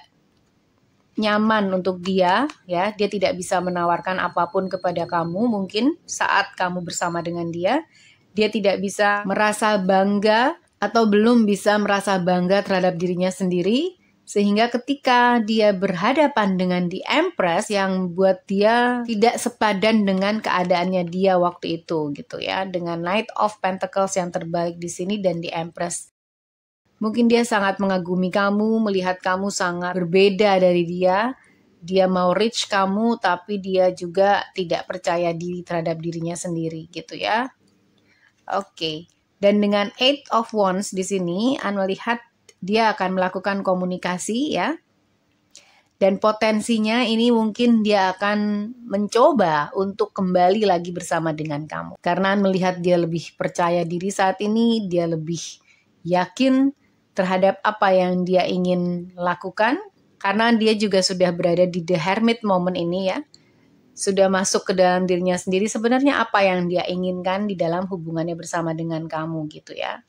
nyaman untuk dia, ya. Dia tidak bisa menawarkan apapun kepada kamu mungkin saat kamu bersama dengan dia. Dia tidak bisa merasa bangga atau belum bisa merasa bangga terhadap dirinya sendiri. Sehingga ketika dia berhadapan dengan The Empress yang buat dia tidak sepadan dengan keadaannya dia waktu itu gitu ya. Dengan Knight of Pentacles yang terbalik di sini dan The Empress. Mungkin dia sangat mengagumi kamu, melihat kamu sangat berbeda dari dia. Dia mau reach kamu, tapi dia juga tidak percaya diri terhadap dirinya sendiri, gitu ya. Oke. Dan dengan Eight of Wands di sini, An melihat dia akan melakukan komunikasi ya. Dan potensinya ini mungkin dia akan mencoba untuk kembali lagi bersama dengan kamu. Karena An melihat dia lebih percaya diri saat ini, dia lebih yakin terhadap apa yang dia ingin lakukan, karena dia juga sudah berada di the hermit moment ini ya, sudah masuk ke dalam dirinya sendiri sebenarnya apa yang dia inginkan di dalam hubungannya bersama dengan kamu gitu ya.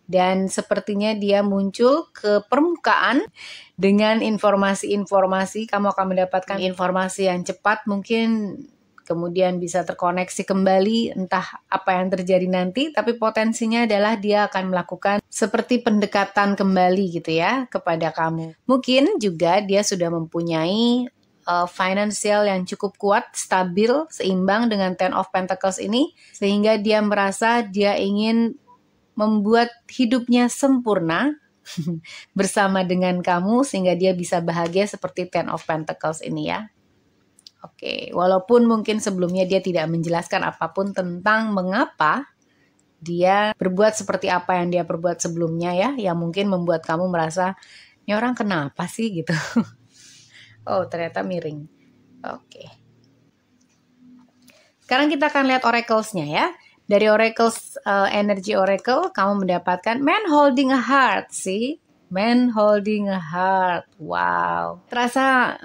Dan sepertinya dia muncul ke permukaan dengan informasi-informasi, kamu akan mendapatkan informasi yang cepat mungkin, kemudian bisa terkoneksi kembali, entah apa yang terjadi nanti, tapi potensinya adalah dia akan melakukan seperti pendekatan kembali gitu ya kepada kamu. Mungkin juga dia sudah mempunyai financial yang cukup kuat, stabil, seimbang dengan Ten of Pentacles ini, sehingga dia merasa dia ingin membuat hidupnya sempurna bersama dengan kamu, sehingga dia bisa bahagia seperti Ten of Pentacles ini ya. Oke, walaupun mungkin sebelumnya dia tidak menjelaskan apapun tentang mengapa dia berbuat seperti apa yang dia perbuat sebelumnya ya, yang mungkin membuat kamu merasa, ini orang kenapa sih gitu. Oh, ternyata miring. Oke. Sekarang kita akan lihat oracles-nya ya. Dari oracles, energy oracle, kamu mendapatkan man holding a heart, sih. Man holding a heart. Wow. Terasa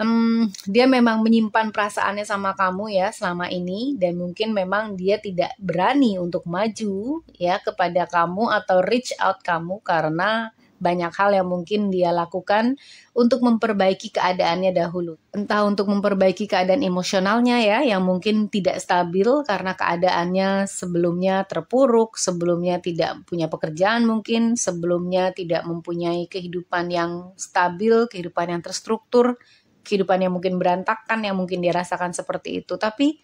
dia memang menyimpan perasaannya sama kamu ya selama ini. Dan mungkin memang dia tidak berani untuk maju ya kepada kamu atau reach out kamu karena banyak hal yang mungkin dia lakukan untuk memperbaiki keadaannya dahulu. Entah untuk memperbaiki keadaan emosionalnya ya, yang mungkin tidak stabil karena keadaannya sebelumnya terpuruk, sebelumnya tidak punya pekerjaan mungkin, sebelumnya tidak mempunyai kehidupan yang stabil, kehidupan yang terstruktur, kehidupan yang mungkin berantakan, yang mungkin dia rasakan seperti itu. Tapi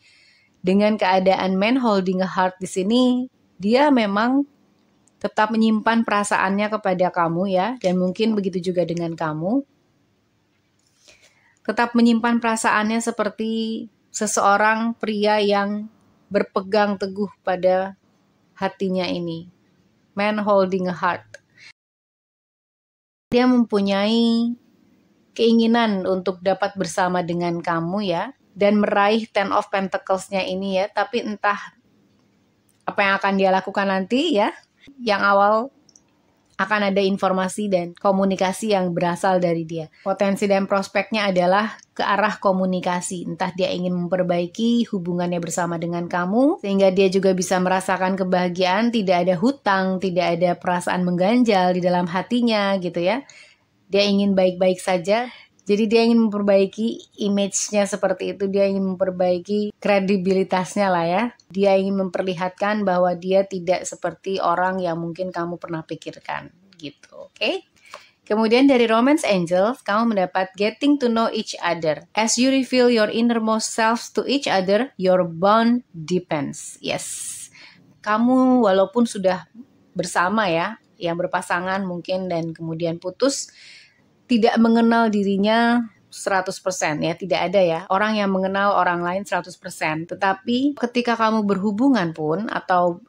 dengan keadaan man holding a heart di sini, dia memang tetap menyimpan perasaannya kepada kamu ya, dan mungkin begitu juga dengan kamu. Tetap menyimpan perasaannya seperti seseorang pria yang berpegang teguh pada hatinya ini. Man holding a heart. Dia mempunyai keinginan untuk dapat bersama dengan kamu ya, dan meraih Ten of Pentacles-nya ini ya, tapi entah apa yang akan dia lakukan nanti ya. Yang awal akan ada informasi dan komunikasi yang berasal dari dia. Potensi dan prospeknya adalah ke arah komunikasi. Entah dia ingin memperbaiki hubungannya bersama dengan kamu, sehingga dia juga bisa merasakan kebahagiaan, tidak ada hutang, tidak ada perasaan mengganjal di dalam hatinya gitu ya. Dia ingin baik-baik saja. Jadi dia ingin memperbaiki image-nya seperti itu, dia ingin memperbaiki kredibilitasnya lah ya. Dia ingin memperlihatkan bahwa dia tidak seperti orang yang mungkin kamu pernah pikirkan gitu, oke? Kemudian dari Romance Angels, kamu mendapat getting to know each other. As you reveal your innermost selves to each other, your bond deepens. Yes, kamu walaupun sudah bersama ya, yang berpasangan mungkin dan kemudian putus, tidak mengenal dirinya 100% ya, tidak ada ya orang yang mengenal orang lain 100%. Tetapi ketika kamu berhubungan pun atau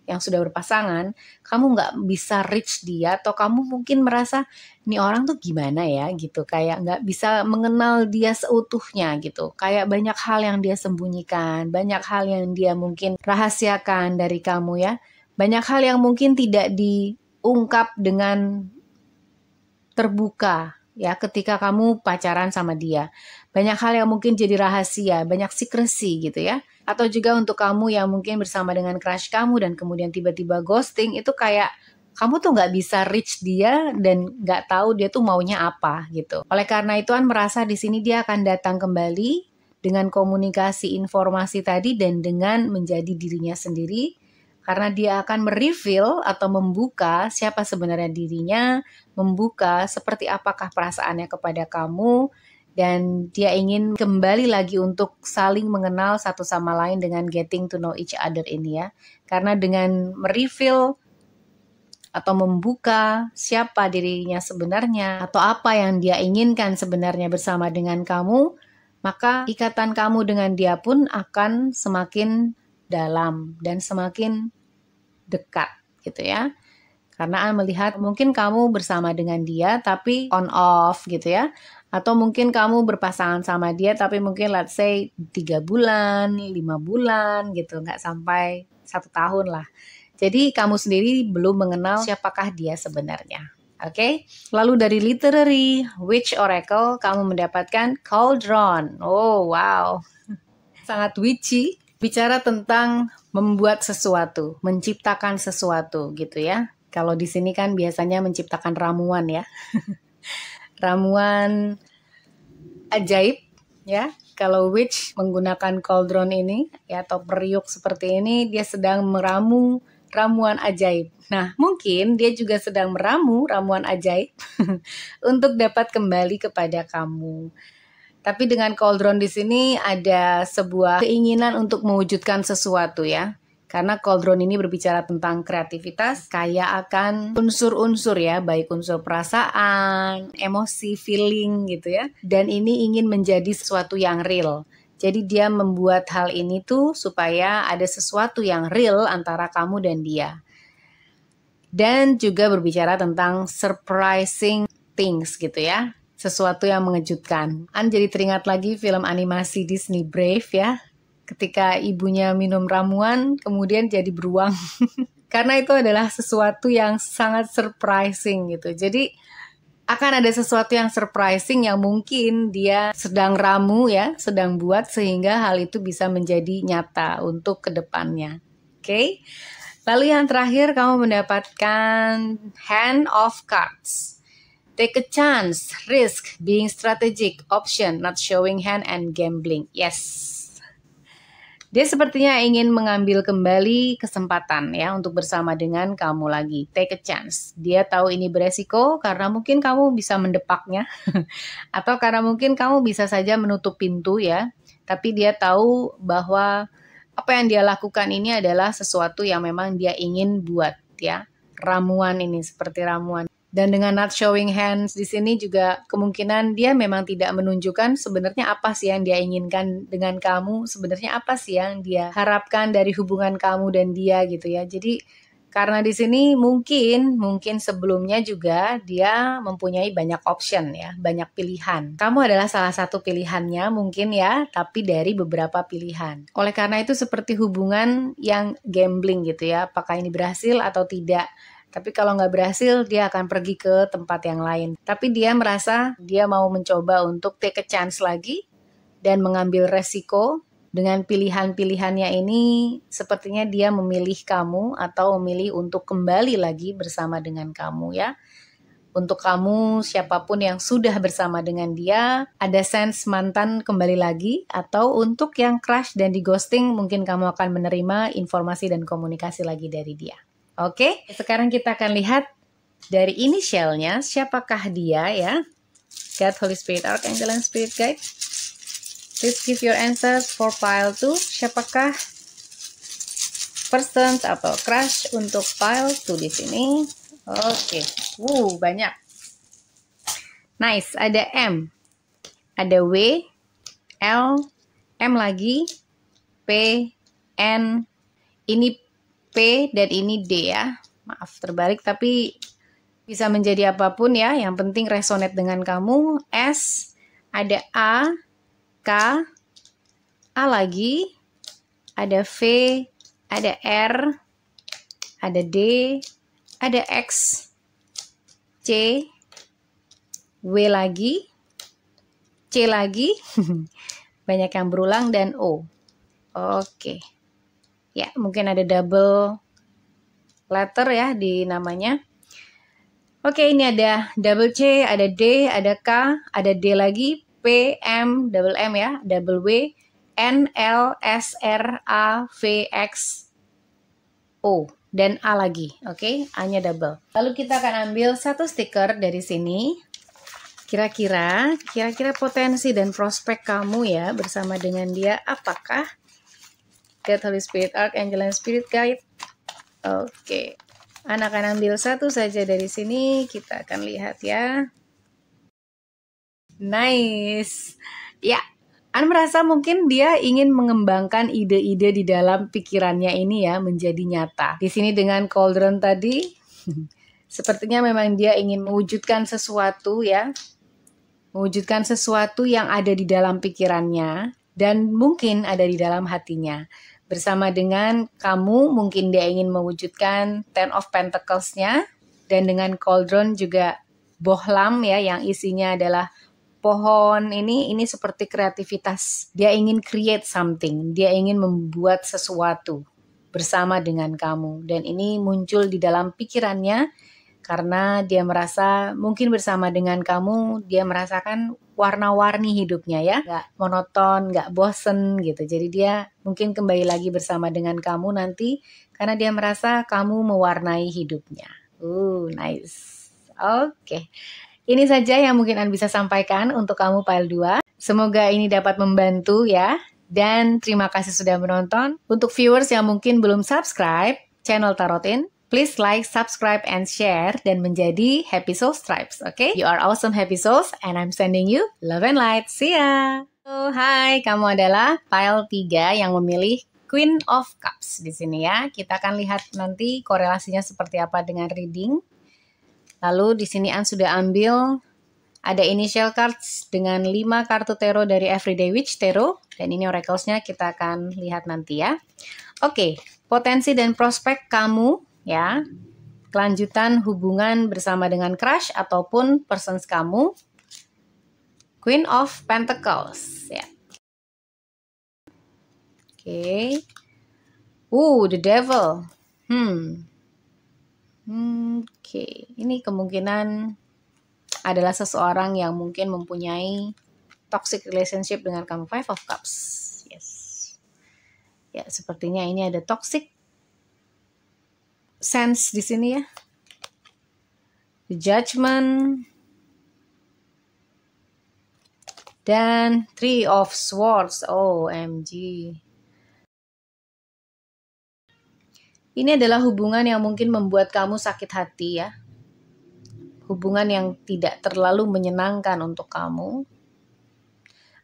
yang sudah berpasangan, kamu nggak bisa reach dia, atau kamu mungkin merasa ini orang tuh gimana ya gitu, kayak nggak bisa mengenal dia seutuhnya gitu, kayak banyak hal yang dia sembunyikan, banyak hal yang dia mungkin rahasiakan dari kamu ya, banyak hal yang mungkin tidak diungkap dengan terbuka ya ketika kamu pacaran sama dia. Banyak hal yang mungkin jadi rahasia, banyak secrecy gitu ya. Atau juga untuk kamu yang mungkin bersama dengan crush kamu dan kemudian tiba-tiba ghosting, itu kayak kamu tuh nggak bisa reach dia dan nggak tahu dia tuh maunya apa gitu. Oleh karena itu An merasa di sini dia akan datang kembali dengan komunikasi informasi tadi dan dengan menjadi dirinya sendiri, karena dia akan mereveal atau membuka siapa sebenarnya dirinya, membuka seperti apakah perasaannya kepada kamu, dan dia ingin kembali lagi untuk saling mengenal satu sama lain dengan getting to know each other ini ya. Karena dengan mereveal atau membuka siapa dirinya sebenarnya atau apa yang dia inginkan sebenarnya bersama dengan kamu, maka ikatan kamu dengan dia pun akan semakin dalam dan semakin dekat gitu ya. Karena melihat mungkin kamu bersama dengan dia tapi on off gitu ya. Atau mungkin kamu berpasangan sama dia tapi mungkin let's say 3 bulan, 5 bulan gitu. Nggak sampai 1 tahun lah. Jadi kamu sendiri belum mengenal siapakah dia sebenarnya. Oke? Lalu dari literary witch oracle kamu mendapatkan cauldron. Oh wow. Sangat witchy. Bicara tentang membuat sesuatu, menciptakan sesuatu gitu ya. Kalau di sini kan biasanya menciptakan ramuan ya. Ramuan ajaib ya. Kalau witch menggunakan cauldron ini ya atau periuk seperti ini, dia sedang meramu ramuan ajaib. Nah, mungkin dia juga sedang meramu ramuan ajaib untuk dapat kembali kepada kamu. Tapi dengan cauldron di sini ada sebuah keinginan untuk mewujudkan sesuatu ya. Karena cauldron ini berbicara tentang kreativitas, kaya akan unsur-unsur ya, baik unsur perasaan, emosi, feeling gitu ya. Dan ini ingin menjadi sesuatu yang real. Jadi dia membuat hal ini tuh supaya ada sesuatu yang real antara kamu dan dia. Dan juga berbicara tentang surprising things gitu ya. Sesuatu yang mengejutkan. An jadi teringat lagi film animasi Disney Brave ya. Ketika ibunya minum ramuan, kemudian jadi beruang. Karena itu adalah sesuatu yang sangat surprising gitu. Jadi akan ada sesuatu yang surprising yang mungkin dia sedang ramu ya, sedang buat sehingga hal itu bisa menjadi nyata untuk kedepannya. Oke? Lalu yang terakhir kamu mendapatkan Hand of Cards. Take a chance, risk, being strategic, option, not showing hand, and gambling. Yes. Dia sepertinya ingin mengambil kembali kesempatan ya untuk bersama dengan kamu lagi. Take a chance. Dia tahu ini beresiko karena mungkin kamu bisa mendepaknya. Atau karena mungkin kamu bisa saja menutup pintu ya. Tapi dia tahu bahwa apa yang dia lakukan ini adalah sesuatu yang memang dia ingin buat ya. Ramuan ini seperti ramuan. Dan dengan not showing hands di sini juga kemungkinan dia memang tidak menunjukkan sebenarnya apa sih yang dia inginkan dengan kamu, sebenarnya apa sih yang dia harapkan dari hubungan kamu dan dia gitu ya. Jadi karena di sini mungkin sebelumnya juga dia mempunyai banyak option ya, banyak pilihan. Kamu adalah salah satu pilihannya mungkin ya, tapi dari beberapa pilihan. Oleh karena itu seperti hubungan yang gambling gitu ya, apakah ini berhasil atau tidak. Tapi kalau nggak berhasil, dia akan pergi ke tempat yang lain. Tapi dia merasa dia mau mencoba untuk take a chance lagi dan mengambil resiko. Dengan pilihan-pilihannya ini, sepertinya dia memilih kamu atau memilih untuk kembali lagi bersama dengan kamu ya. Untuk kamu, siapapun yang sudah bersama dengan dia, ada sense mantan kembali lagi. Atau untuk yang crush dan di ghosting, mungkin kamu akan menerima informasi dan komunikasi lagi dari dia. Oke, sekarang kita akan lihat dari inisialnya, siapakah dia ya. God, Holy Spirit, Archangel, and Spirit Guide. Please give your answers for pile 2. Siapakah persons atau crush untuk pile 2 di sini? Oke, banyak. Nice, ada M, ada W, L, M lagi, P, N, ini P dan ini D ya. Maaf terbalik tapi bisa menjadi apapun ya. Yang penting resonate dengan kamu. S, ada A, K, A lagi, ada V, ada R, ada D, ada X, C, W lagi, C lagi, banyak yang berulang dan O. Oke. Ya, mungkin ada double letter ya di namanya. Oke, ini ada double C, ada D, ada K, ada D lagi, P, M, double M ya, double W, N, L, S, R, A, V, X, O, dan A lagi. Oke, A-nya double. Lalu kita akan ambil satu stiker dari sini. Kira-kira potensi dan prospek kamu ya bersama dengan dia apakah? God, Holy Spirit, Archangel, and Spirit Guide. Oke. Ana akan ambil satu saja dari sini. Kita akan lihat ya. Nice. Ya, Ana merasa mungkin dia ingin mengembangkan ide-ide di dalam pikirannya ini ya menjadi nyata. Di sini dengan cauldron tadi, sepertinya memang dia ingin mewujudkan sesuatu ya. Mewujudkan sesuatu yang ada di dalam pikirannya dan mungkin ada di dalam hatinya. Bersama dengan kamu, mungkin dia ingin mewujudkan Ten of Pentacles-nya. Dan dengan cauldron juga bohlam ya, yang isinya adalah pohon. Ini seperti kreativitas. Dia ingin create something. Dia ingin membuat sesuatu bersama dengan kamu. Dan ini muncul di dalam pikirannya. Karena dia merasa mungkin bersama dengan kamu, dia merasakan warna-warni hidupnya ya. Nggak monoton, nggak bosen gitu. Jadi dia mungkin kembali lagi bersama dengan kamu nanti. Karena dia merasa kamu mewarnai hidupnya. Nice. Oke. Ini saja yang mungkin Anda bisa sampaikan untuk kamu pile 2. Semoga ini dapat membantu ya. Dan terima kasih sudah menonton. Untuk viewers yang mungkin belum subscribe channel Tarotin, please like, subscribe, and share dan menjadi Happy Soul Stripes, okay? You are awesome Happy Souls and I'm sending you love and light. See ya! Oh, hai, kamu adalah pile 3 yang memilih Queen of Cups di sini ya. Kita akan lihat nanti korelasinya seperti apa dengan reading. Lalu di sini An sudah ambil ada initial cards dengan 5 kartu tarot dari Everyday Witch Tarot. Dan ini oracles-nya kita akan lihat nanti ya. Oke, potensi dan prospek kamu ya, kelanjutan hubungan bersama dengan crush ataupun persons kamu. Queen of Pentacles ya. Oke. The Devil. Oke, ini kemungkinan adalah seseorang yang mungkin mempunyai toxic relationship dengan kamu. Five of Cups. Yes. Ya, sepertinya ini ada toxic sense di sini ya. The Judgment. Dan Three of Swords. OMG. Ini adalah hubungan yang mungkin membuat kamu sakit hati ya. Hubungan yang tidak terlalu menyenangkan untuk kamu.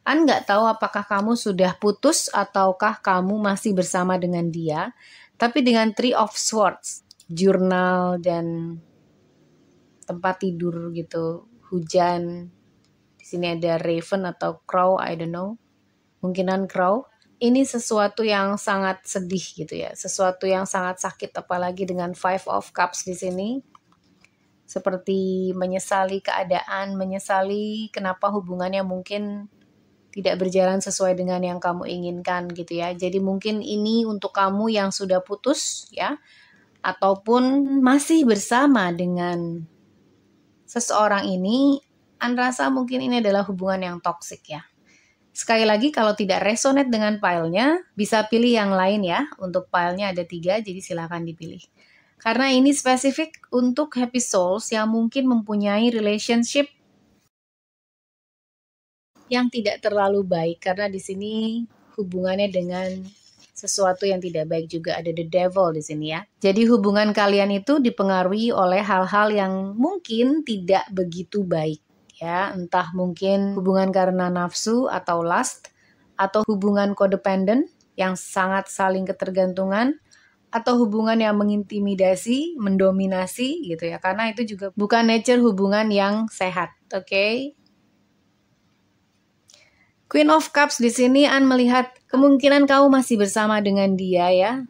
An nggak tahu apakah kamu sudah putus ataukah kamu masih bersama dengan dia. Tapi dengan Three of Swords, jurnal dan tempat tidur gitu, hujan. Di sini ada raven atau crow, I don't know. Mungkinan crow. Ini sesuatu yang sangat sedih gitu ya. Sesuatu yang sangat sakit, apalagi dengan Five of Cups di sini. Seperti menyesali keadaan, menyesali kenapa hubungannya mungkin tidak berjalan sesuai dengan yang kamu inginkan gitu ya. Jadi mungkin ini untuk kamu yang sudah putus ya. Ataupun masih bersama dengan seseorang ini. An rasa mungkin ini adalah hubungan yang toksik ya. Sekali lagi kalau tidak resonate dengan pile-nya, bisa pilih yang lain ya. Untuk pile-nya ada 3, jadi silakan dipilih. Karena ini spesifik untuk Happy Souls yang mungkin mempunyai relationship yang tidak terlalu baik. Karena di sini hubungannya dengan sesuatu yang tidak baik juga. Ada the devil di sini ya. Jadi hubungan kalian itu dipengaruhi oleh hal-hal yang mungkin tidak begitu baik. Ya, entah mungkin hubungan karena nafsu atau lust, atau hubungan codependent yang sangat saling ketergantungan, atau hubungan yang mengintimidasi, mendominasi gitu ya. Karena itu juga bukan nature hubungan yang sehat, oke? Queen of Cups di sini An melihat kemungkinan kamu masih bersama dengan dia ya.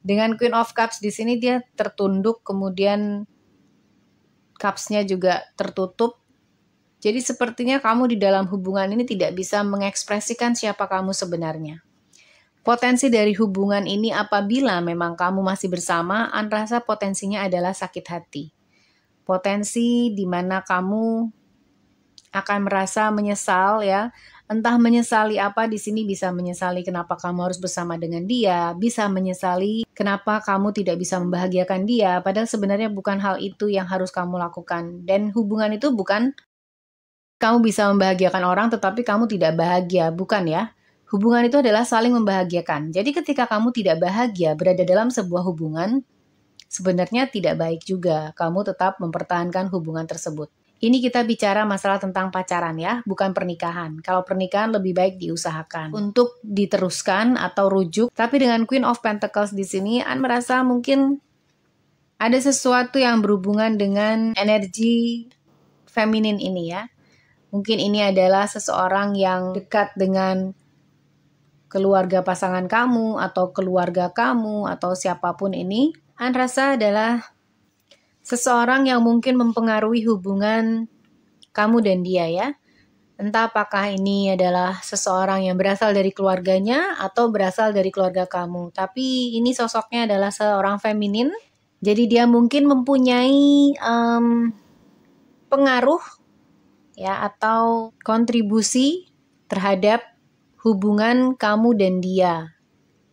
Dengan Queen of Cups di sini dia tertunduk, kemudian cups-nya juga tertutup. Jadi sepertinya kamu di dalam hubungan ini tidak bisa mengekspresikan siapa kamu sebenarnya. Potensi dari hubungan ini apabila memang kamu masih bersama, An rasa potensinya adalah sakit hati. Potensi di mana kamu akan merasa menyesal ya. Entah menyesali apa, di sini bisa menyesali kenapa kamu harus bersama dengan dia, bisa menyesali kenapa kamu tidak bisa membahagiakan dia, padahal sebenarnya bukan hal itu yang harus kamu lakukan. Dan hubungan itu bukan kamu bisa membahagiakan orang tetapi kamu tidak bahagia, bukan ya. Hubungan itu adalah saling membahagiakan. Jadi ketika kamu tidak bahagia berada dalam sebuah hubungan, sebenarnya tidak baik juga kamu tetap mempertahankan hubungan tersebut. Ini kita bicara masalah tentang pacaran ya, bukan pernikahan. Kalau pernikahan lebih baik diusahakan untuk diteruskan atau rujuk. Tapi dengan Queen of Pentacles di sini, An merasa mungkin ada sesuatu yang berhubungan dengan energi feminin ini ya. Mungkin ini adalah seseorang yang dekat dengan keluarga pasangan kamu atau keluarga kamu atau siapapun ini. An rasa adalah seseorang yang mungkin mempengaruhi hubungan kamu dan dia ya. Entah apakah ini adalah seseorang yang berasal dari keluarganya atau berasal dari keluarga kamu. Tapi ini sosoknya adalah seorang feminin. Jadi dia mungkin mempunyai pengaruh ya atau kontribusi terhadap hubungan kamu dan dia.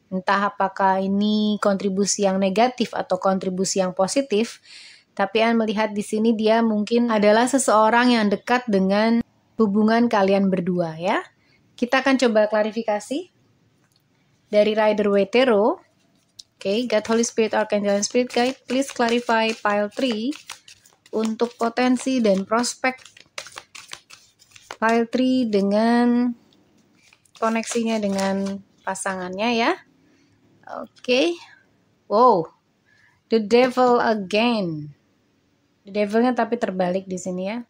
Entah apakah ini kontribusi yang negatif atau kontribusi yang positif. Tapi An melihat di sini dia mungkin adalah seseorang yang dekat dengan hubungan kalian berdua ya. Kita akan coba klarifikasi dari Rider-Waite Tarot. Oke, God, Holy Spirit, Archangel, and Spirit Guide, please clarify pile 3 untuk potensi dan prospek pile 3 dengan koneksinya dengan pasangannya ya. Oke. Wow. The Devil again. The Devilnya tapi terbalik di sini ya.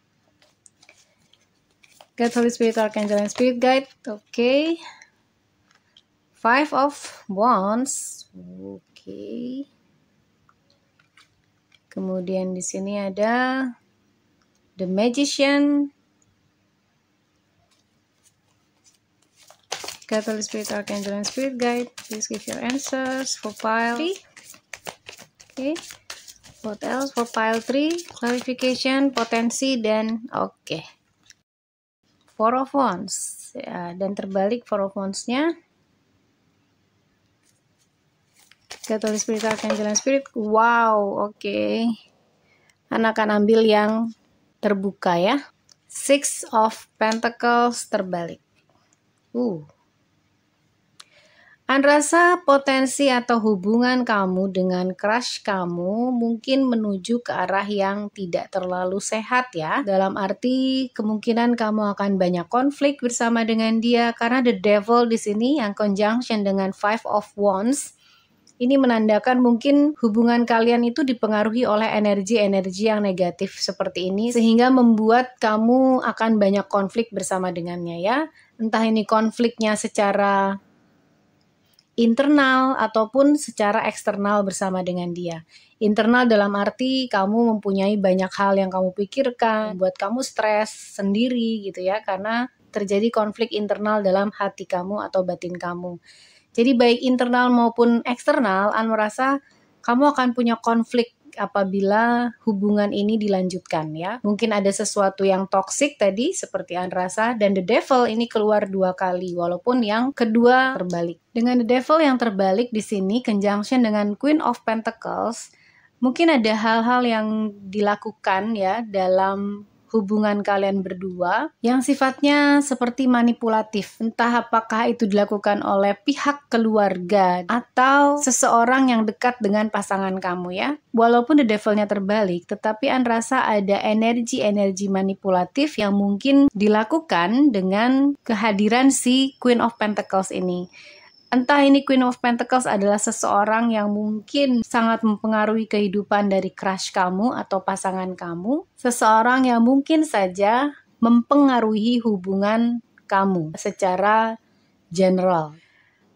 God, Holy Spirit, Archangel, and Spirit Guide. Oke. 5 of Wands. Oke. Kemudian di sini ada The Magician. God, Holy Spirit, Archangel, and Spirit Guide. Please give your answers for pile 3. Oke. What else for pile 3? Clarification, potensi, dan oke. 4 of Wands. Ya, dan terbalik 4 of Wands-nya. Holy Spirit, Archangel, and Spirit. Wow, oke. Akan ambil yang terbuka ya. 6 of Pentacles terbalik. An rasa potensi atau hubungan kamu dengan crush kamu mungkin menuju ke arah yang tidak terlalu sehat ya. Dalam arti kemungkinan kamu akan banyak konflik bersama dengan dia karena the devil di sini yang conjunction dengan 5 of Wands. Ini menandakan mungkin hubungan kalian itu dipengaruhi oleh energi-energi yang negatif seperti ini sehingga membuat kamu akan banyak konflik bersama dengannya ya. Entah ini konfliknya secara internal ataupun secara eksternal bersama dengan dia. Internal dalam arti kamu mempunyai banyak hal yang kamu pikirkan, buat kamu stres sendiri gitu ya, karena terjadi konflik internal dalam hati kamu atau batin kamu. Jadi baik internal maupun eksternal, An merasa kamu akan punya konflik apabila hubungan ini dilanjutkan ya. Mungkin ada sesuatu yang toksik tadi seperti An rasa, dan the devil ini keluar 2 kali walaupun yang kedua terbalik. Dengan the devil yang terbalik di sini conjunction dengan Queen of Pentacles, mungkin ada hal-hal yang dilakukan ya dalam hubungan kalian berdua yang sifatnya seperti manipulatif. Entah apakah itu dilakukan oleh pihak keluarga atau seseorang yang dekat dengan pasangan kamu ya. Walaupun the devilnya terbalik, tetapi An rasa ada energi-energi manipulatif yang mungkin dilakukan dengan kehadiran si Queen of Pentacles ini. Entah ini Queen of Pentacles adalah seseorang yang mungkin sangat mempengaruhi kehidupan dari crush kamu atau pasangan kamu. Seseorang yang mungkin saja mempengaruhi hubungan kamu secara general.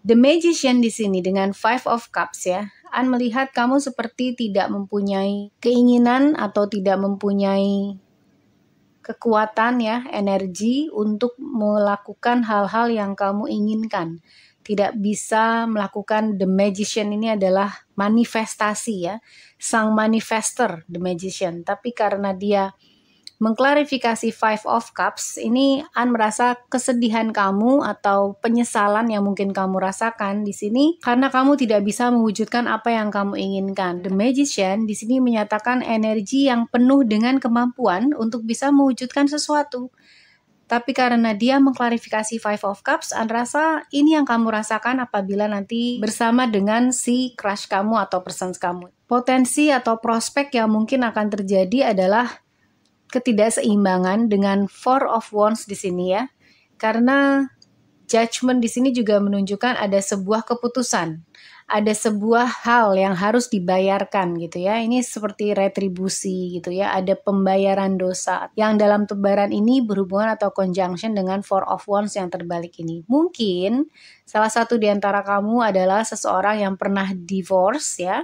The Magician di sini dengan 5 of Cups ya. An melihat kamu seperti tidak mempunyai keinginan atau tidak mempunyai kekuatan ya, energi untuk melakukan hal-hal yang kamu inginkan. tidak bisa melakukan. The Magician ini adalah manifestasi ya, sang manifester The Magician. Tapi karena dia mengklarifikasi Five of Cups, ini An merasa kesedihan kamu atau penyesalan yang mungkin kamu rasakan di sini karena kamu tidak bisa mewujudkan apa yang kamu inginkan. The Magician di sini menyatakan energi yang penuh dengan kemampuan untuk bisa mewujudkan sesuatu. Tapi karena dia mengklarifikasi Five of Cups, An rasa ini yang kamu rasakan apabila nanti bersama dengan si crush kamu atau persons kamu. Potensi atau prospek yang mungkin akan terjadi adalah ketidakseimbangan dengan Four of Wands di sini ya. Karena Judgment di sini juga menunjukkan ada sebuah keputusan, ada sebuah hal yang harus dibayarkan gitu ya. Ini seperti retribusi gitu ya, ada pembayaran dosa yang dalam tebaran ini berhubungan atau conjunction dengan Four of Wands yang terbalik ini. Mungkin salah satu di antara kamu adalah seseorang yang pernah divorce ya,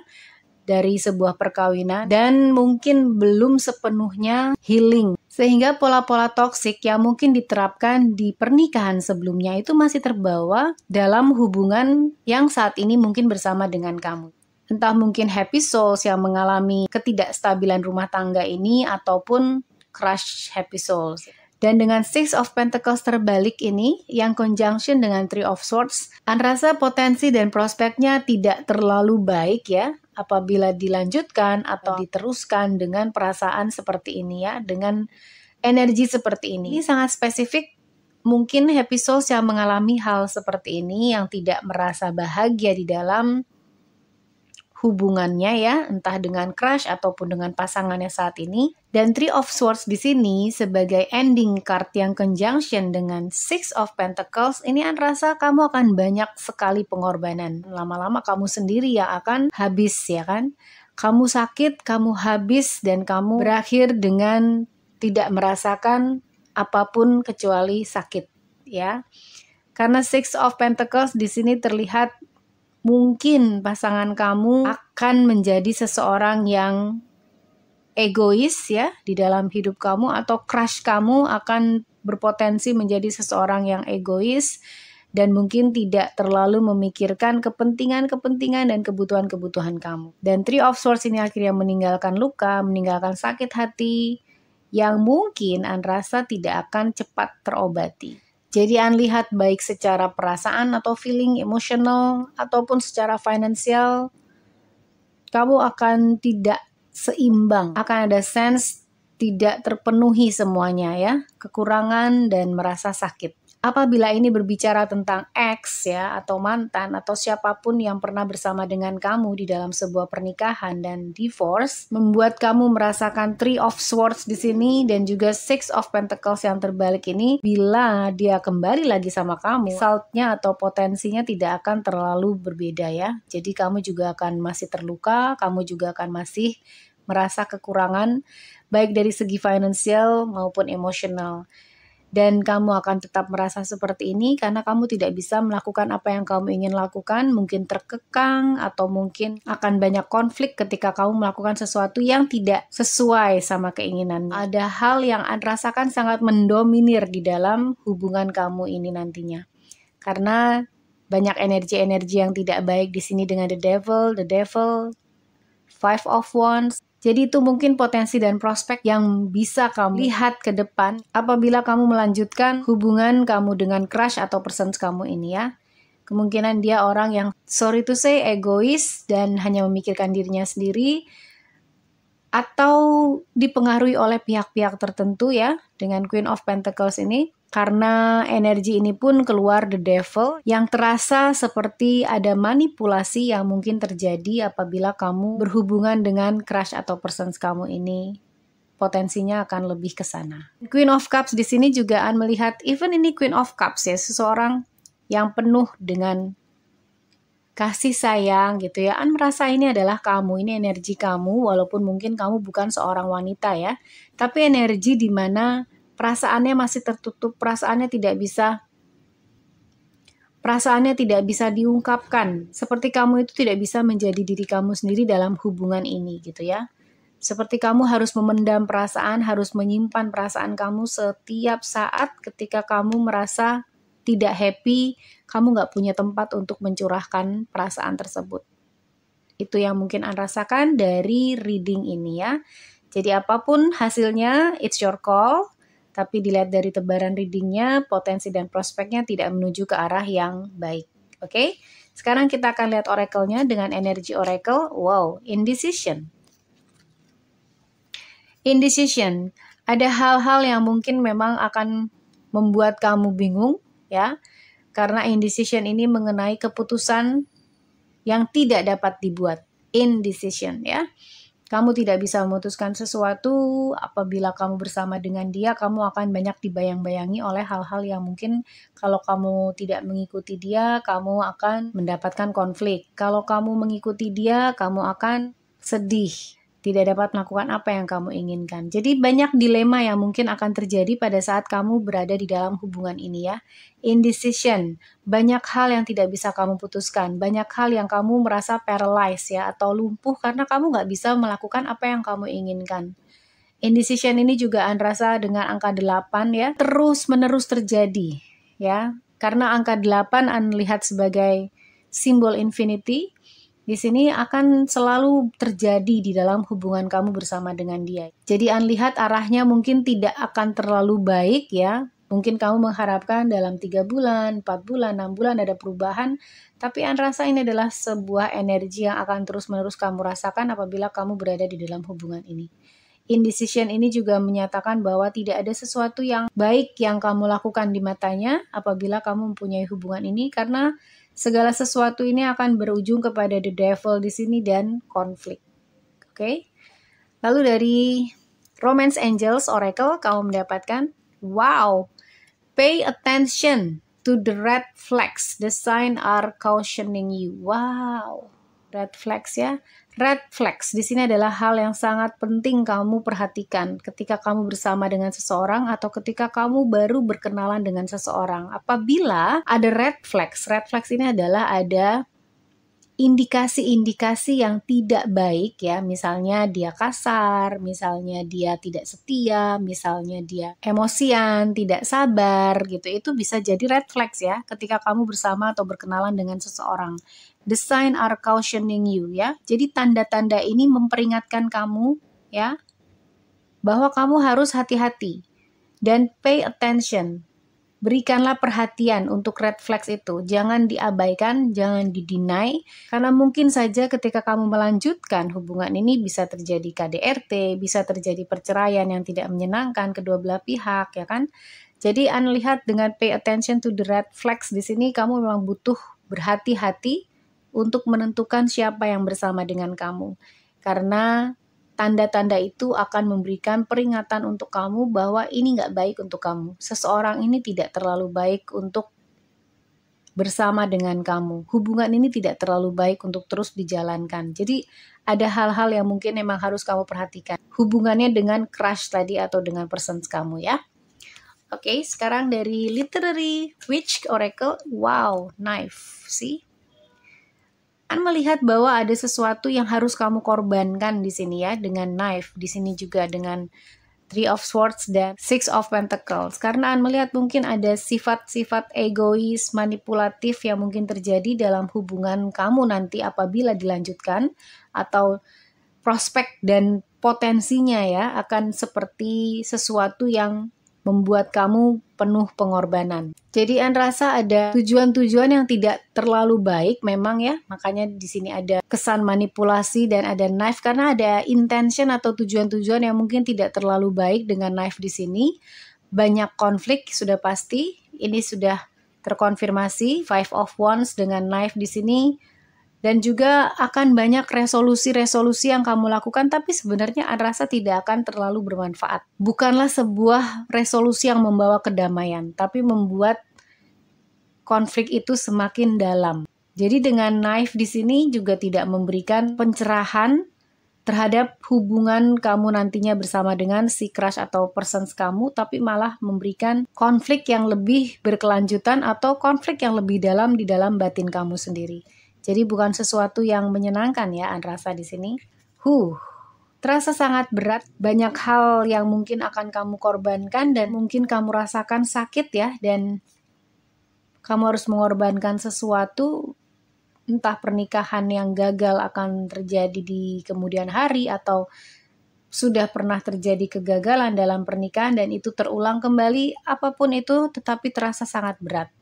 dari sebuah perkawinan dan mungkin belum sepenuhnya healing. Sehingga pola-pola toksik yang mungkin diterapkan di pernikahan sebelumnya itu masih terbawa dalam hubungan yang saat ini mungkin bersama dengan kamu. Entah mungkin happy souls yang mengalami ketidakstabilan rumah tangga ini ataupun crush happy souls. Dan dengan Six of Pentacles terbalik ini, yang conjunction dengan Three of Swords, An rasa potensi dan prospeknya tidak terlalu baik ya, apabila dilanjutkan atau diteruskan dengan perasaan seperti ini ya, dengan energi seperti ini. Ini sangat spesifik, mungkin happy souls yang mengalami hal seperti ini, yang tidak merasa bahagia di dalam hubungannya ya, entah dengan crush ataupun dengan pasangannya saat ini. Dan Three of Swords di sini sebagai ending card yang conjunction dengan Six of Pentacles, ini An rasa kamu akan banyak sekali pengorbanan. Lama-lama kamu sendiri yang akan habis ya kan. Kamu sakit, kamu habis, dan kamu berakhir dengan tidak merasakan apapun kecuali sakit ya. Karena Six of Pentacles di sini terlihat mungkin pasangan kamu akan menjadi seseorang yang egois ya di dalam hidup kamu, atau crush kamu akan berpotensi menjadi seseorang yang egois dan mungkin tidak terlalu memikirkan kepentingan-kepentingan dan kebutuhan-kebutuhan kamu. Dan Three of Swords ini akhirnya meninggalkan luka, meninggalkan sakit hati yang mungkin An rasa tidak akan cepat terobati. Jadi An lihat baik secara perasaan atau feeling emosional ataupun secara finansial, kamu akan tidak seimbang, akan ada sense tidak terpenuhi semuanya ya, kekurangan dan merasa sakit. Apabila ini berbicara tentang ex ya, atau mantan, atau siapapun yang pernah bersama dengan kamu di dalam sebuah pernikahan dan divorce, membuat kamu merasakan Three of Swords di sini dan juga Six of Pentacles yang terbalik ini, bila dia kembali lagi sama kamu, resultnya atau potensinya tidak akan terlalu berbeda ya. Jadi kamu juga akan masih terluka, kamu juga akan masih merasa kekurangan, baik dari segi finansial maupun emosional. Dan kamu akan tetap merasa seperti ini karena kamu tidak bisa melakukan apa yang kamu ingin lakukan, mungkin terkekang atau mungkin akan banyak konflik ketika kamu melakukan sesuatu yang tidak sesuai sama keinginan. Ada hal yang An rasakan sangat mendominir di dalam hubungan kamu ini nantinya. Karena banyak energi-energi yang tidak baik di sini dengan the devil, Five of Wands. Jadi itu mungkin potensi dan prospek yang bisa kamu lihat ke depan apabila kamu melanjutkan hubungan kamu dengan crush atau persons kamu ini ya. Kemungkinan dia orang yang sorry to say egois dan hanya memikirkan dirinya sendiri, atau dipengaruhi oleh pihak-pihak tertentu ya dengan Queen of Pentacles ini. Karena energi ini pun keluar the devil yang terasa seperti ada manipulasi yang mungkin terjadi apabila kamu berhubungan dengan crush atau persons kamu ini. Potensinya akan lebih ke sana. Queen of Cups di sini juga An melihat even ini Queen of Cups ya, seseorang yang penuh dengan kasih sayang gitu ya. An merasa ini adalah kamu, ini energi kamu, walaupun mungkin kamu bukan seorang wanita ya, tapi energi di mana perasaannya masih tertutup, perasaannya tidak bisa diungkapkan. Seperti kamu itu tidak bisa menjadi diri kamu sendiri dalam hubungan ini gitu ya. Seperti kamu harus memendam perasaan, harus menyimpan perasaan kamu setiap saat ketika kamu merasa tidak happy, kamu nggak punya tempat untuk mencurahkan perasaan tersebut. Itu yang mungkin An rasakan dari reading ini ya. Jadi apapun hasilnya, it's your call. Tapi dilihat dari tebaran readingnya, potensi dan prospeknya tidak menuju ke arah yang baik. Oke? Sekarang kita akan lihat oracle-nya dengan energi oracle. Wow, indecision. Indecision. Ada hal-hal yang mungkin memang akan membuat kamu bingung ya. Karena indecision ini mengenai keputusan yang tidak dapat dibuat. Indecision ya. Kamu tidak bisa memutuskan sesuatu. Apabila kamu bersama dengan dia, kamu akan banyak dibayang-bayangi oleh hal-hal yang mungkin kalau kamu tidak mengikuti dia, kamu akan mendapatkan konflik. Kalau kamu mengikuti dia, kamu akan sedih, tidak dapat melakukan apa yang kamu inginkan. Jadi banyak dilema yang mungkin akan terjadi pada saat kamu berada di dalam hubungan ini ya. Indecision, banyak hal yang tidak bisa kamu putuskan, banyak hal yang kamu merasa paralyzed ya, atau lumpuh karena kamu nggak bisa melakukan apa yang kamu inginkan. Indecision ini juga An rasa dengan angka 8 ya, terus-menerus terjadi ya. Karena angka 8 An lihat sebagai simbol infinity. Di sini akan selalu terjadi di dalam hubungan kamu bersama dengan dia. Jadi An lihat arahnya mungkin tidak akan terlalu baik ya. Mungkin kamu mengharapkan dalam 3 bulan, 4 bulan, 6 bulan ada perubahan. Tapi An rasa ini adalah sebuah energi yang akan terus-menerus kamu rasakan apabila kamu berada di dalam hubungan ini. Indecision ini juga menyatakan bahwa tidak ada sesuatu yang baik yang kamu lakukan di matanya apabila kamu mempunyai hubungan ini, karena segala sesuatu ini akan berujung kepada the devil di sini dan konflik. Oke? Lalu dari Romance Angels Oracle kamu mendapatkan, wow, pay attention to the red flags. The sign are cautioning you. Wow, red flags ya. Red flags di sini adalah hal yang sangat penting kamu perhatikan ketika kamu bersama dengan seseorang atau ketika kamu baru berkenalan dengan seseorang. Apabila ada red flags ini adalah ada indikasi-indikasi yang tidak baik ya, misalnya dia kasar, misalnya dia tidak setia, misalnya dia emosian, tidak sabar gitu, itu bisa jadi red flags ya ketika kamu bersama atau berkenalan dengan seseorang. The sign are cautioning you ya, jadi tanda-tanda ini memperingatkan kamu ya bahwa kamu harus hati-hati dan pay attention. Berikanlah perhatian untuk red flags itu. Jangan diabaikan, jangan dideny. Karena mungkin saja ketika kamu melanjutkan hubungan ini bisa terjadi KDRT, bisa terjadi perceraian yang tidak menyenangkan kedua belah pihak, ya kan? Jadi An lihat dengan pay attention to the red flags di sini, kamu memang butuh berhati-hati untuk menentukan siapa yang bersama dengan kamu. Karena tanda-tanda itu akan memberikan peringatan untuk kamu bahwa ini nggak baik untuk kamu. Seseorang ini tidak terlalu baik untuk bersama dengan kamu. Hubungan ini tidak terlalu baik untuk terus dijalankan. Jadi ada hal-hal yang mungkin memang harus kamu perhatikan. Hubungannya dengan crush tadi atau dengan persons kamu ya. Oke, sekarang dari Literary Witch Oracle. Wow, knife. See? Kan melihat bahwa ada sesuatu yang harus kamu korbankan di sini ya, dengan knife. Di sini juga dengan Three of Swords dan Six of Pentacles. Karena An melihat mungkin ada sifat-sifat egois, manipulatif yang mungkin terjadi dalam hubungan kamu nanti apabila dilanjutkan, atau prospek dan potensinya ya akan seperti sesuatu yang membuat kamu penuh pengorbanan. Jadi An rasa ada tujuan-tujuan yang tidak terlalu baik memang ya. Makanya di sini ada kesan manipulasi dan ada knife karena ada intention atau tujuan-tujuan yang mungkin tidak terlalu baik dengan knife di sini. Banyak konflik sudah pasti. Ini sudah terkonfirmasi. Five of Wands dengan knife di sini. Dan juga akan banyak resolusi-resolusi yang kamu lakukan, tapi sebenarnya An rasa tidak akan terlalu bermanfaat. Bukanlah sebuah resolusi yang membawa kedamaian, tapi membuat konflik itu semakin dalam. Jadi dengan knife di sini juga tidak memberikan pencerahan terhadap hubungan kamu nantinya bersama dengan si crush atau persons kamu, tapi malah memberikan konflik yang lebih berkelanjutan atau konflik yang lebih dalam di dalam batin kamu sendiri. Jadi bukan sesuatu yang menyenangkan ya An rasa di sini. Terasa sangat berat, banyak hal yang mungkin akan kamu korbankan dan mungkin kamu rasakan sakit ya, dan kamu harus mengorbankan sesuatu, entah pernikahan yang gagal akan terjadi di kemudian hari atau sudah pernah terjadi kegagalan dalam pernikahan dan itu terulang kembali, apapun itu tetapi terasa sangat berat.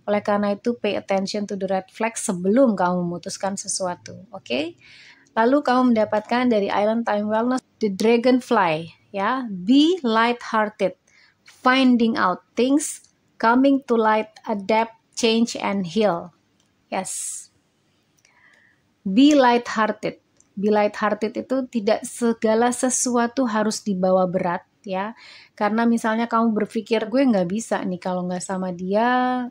Oleh karena itu, pay attention to the red flags sebelum kamu memutuskan sesuatu, oke? Lalu kamu mendapatkan dari Island Time Wellness, the Dragonfly, ya, be light-hearted, finding out things, coming to light, adapt, change, and heal. Yes. Be light-hearted. Be light-hearted itu tidak segala sesuatu harus dibawa berat, ya. Karena misalnya kamu berpikir, gue nggak bisa nih kalau nggak sama dia,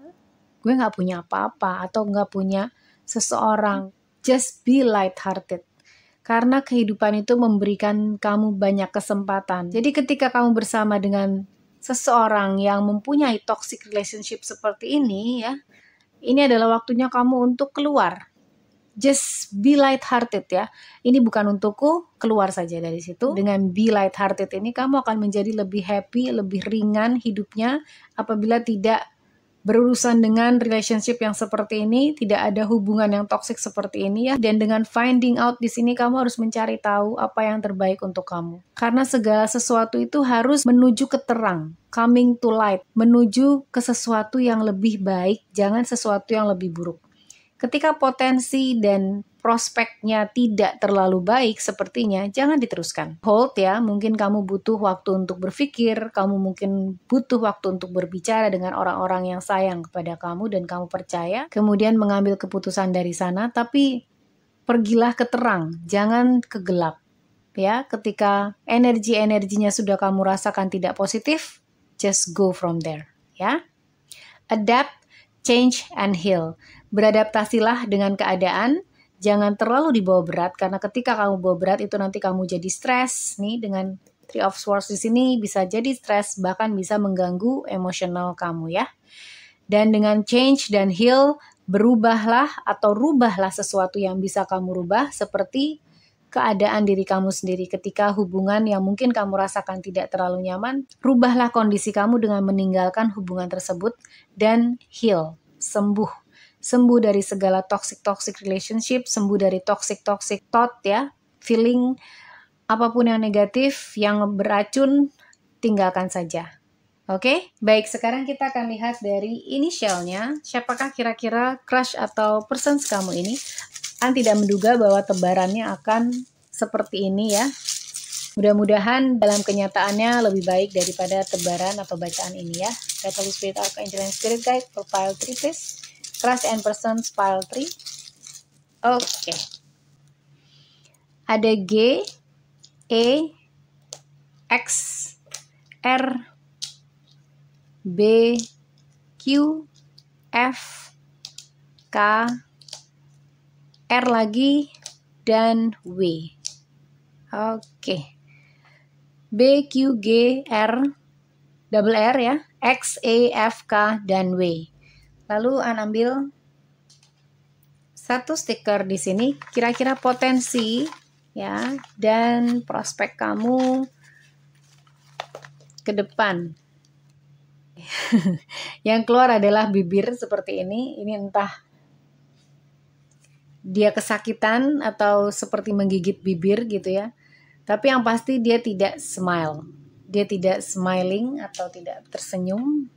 gue nggak punya apa-apa atau nggak punya seseorang. Just be light-hearted. Karena kehidupan itu memberikan kamu banyak kesempatan. Jadi ketika kamu bersama dengan seseorang yang mempunyai toxic relationship seperti ini, ya, ini adalah waktunya kamu untuk keluar. Just be light-hearted, ya. Ini bukan untukku, keluar saja dari situ. Dengan be light-hearted ini kamu akan menjadi lebih happy, lebih ringan hidupnya apabila tidak berurusan dengan relationship yang seperti ini, tidak ada hubungan yang toksik seperti ini, ya. Dan dengan finding out di sini kamu harus mencari tahu apa yang terbaik untuk kamu. Karena segala sesuatu itu harus menuju ke terang, coming to light, menuju ke sesuatu yang lebih baik, jangan sesuatu yang lebih buruk. Ketika potensi dan prospeknya tidak terlalu baik sepertinya, jangan diteruskan. Hold, ya, mungkin kamu butuh waktu untuk berpikir, kamu mungkin butuh waktu untuk berbicara dengan orang-orang yang sayang kepada kamu dan kamu percaya, kemudian mengambil keputusan dari sana, tapi pergilah ke terang, jangan ke gelap. Ya, ketika energi-energinya sudah kamu rasakan tidak positif, just go from there, ya. Adapt, change, and heal. Beradaptasilah dengan keadaan, jangan terlalu dibawa berat, karena ketika kamu bawa berat itu nanti kamu jadi stres. Nih, dengan Three of Swords di sini bisa jadi stres, bahkan bisa mengganggu emosional kamu, ya. Dan dengan change dan heal, berubahlah atau rubahlah sesuatu yang bisa kamu rubah, seperti keadaan diri kamu sendiri. Ketika hubungan yang mungkin kamu rasakan tidak terlalu nyaman, rubahlah kondisi kamu dengan meninggalkan hubungan tersebut dan heal, sembuh dari segala toxic relationship, sembuh dari toxic thought, ya, feeling apapun yang negatif, yang beracun, tinggalkan saja. Oke, baik, sekarang kita akan lihat dari inisialnya, siapakah kira-kira crush atau persons kamu ini. Anda tidak menduga bahwa tebarannya akan seperti ini, ya. Mudah-mudahan dalam kenyataannya lebih baik daripada tebaran atau bacaan ini, ya. Holy Spirit, Archangel, and Spirit Guide, for pile 3 please. Crush and persons pile 3. Oke. Ada G, E, X, R, B, Q, F, K, R lagi, dan W. Oke. B, Q, G, R, double R, ya. X, E, F, K, dan W. Lalu An ambil satu stiker di sini, kira-kira potensi, ya, dan prospek kamu ke depan. Yang keluar adalah bibir seperti ini. Ini entah dia kesakitan atau seperti menggigit bibir gitu, ya. Tapi yang pasti dia tidak smile. Dia tidak smiling atau tidak tersenyum.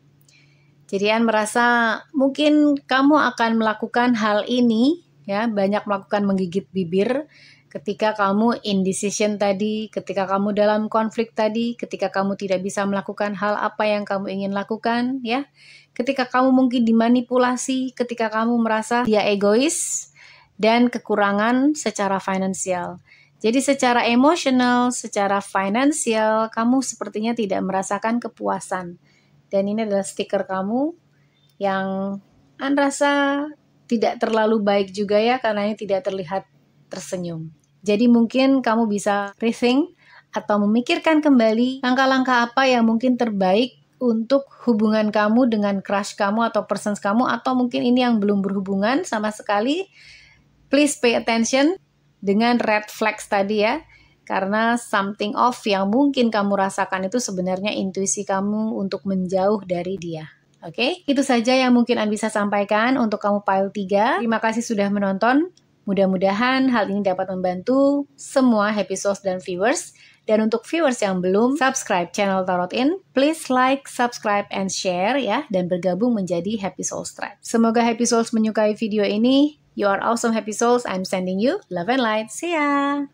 Jadi An merasa mungkin kamu akan melakukan hal ini, ya, banyak melakukan menggigit bibir ketika kamu indecision tadi, ketika kamu dalam konflik tadi, ketika kamu tidak bisa melakukan hal apa yang kamu ingin lakukan, ya. Ketika kamu mungkin dimanipulasi, ketika kamu merasa dia egois dan kekurangan secara finansial. Jadi secara emosional, secara finansial, kamu sepertinya tidak merasakan kepuasan. Dan ini adalah stiker kamu yang An rasa tidak terlalu baik juga, ya, karena ini tidak terlihat tersenyum. Jadi mungkin kamu bisa rethink atau memikirkan kembali langkah-langkah apa yang mungkin terbaik untuk hubungan kamu dengan crush kamu atau persons kamu, atau mungkin ini yang belum berhubungan sama sekali. Please pay attention dengan red flags tadi, ya. Karena something off yang mungkin kamu rasakan itu sebenarnya intuisi kamu untuk menjauh dari dia. Oke, itu saja yang mungkin An bisa sampaikan untuk kamu Pile 3. Terima kasih sudah menonton. Mudah-mudahan hal ini dapat membantu semua Happy Souls dan viewers. Dan untuk viewers yang belum subscribe channel Tarot In, please like, subscribe, and share ya. Dan bergabung menjadi Happy Souls Tribe. Semoga Happy Souls menyukai video ini. You are awesome Happy Souls. I'm sending you love and light. See ya!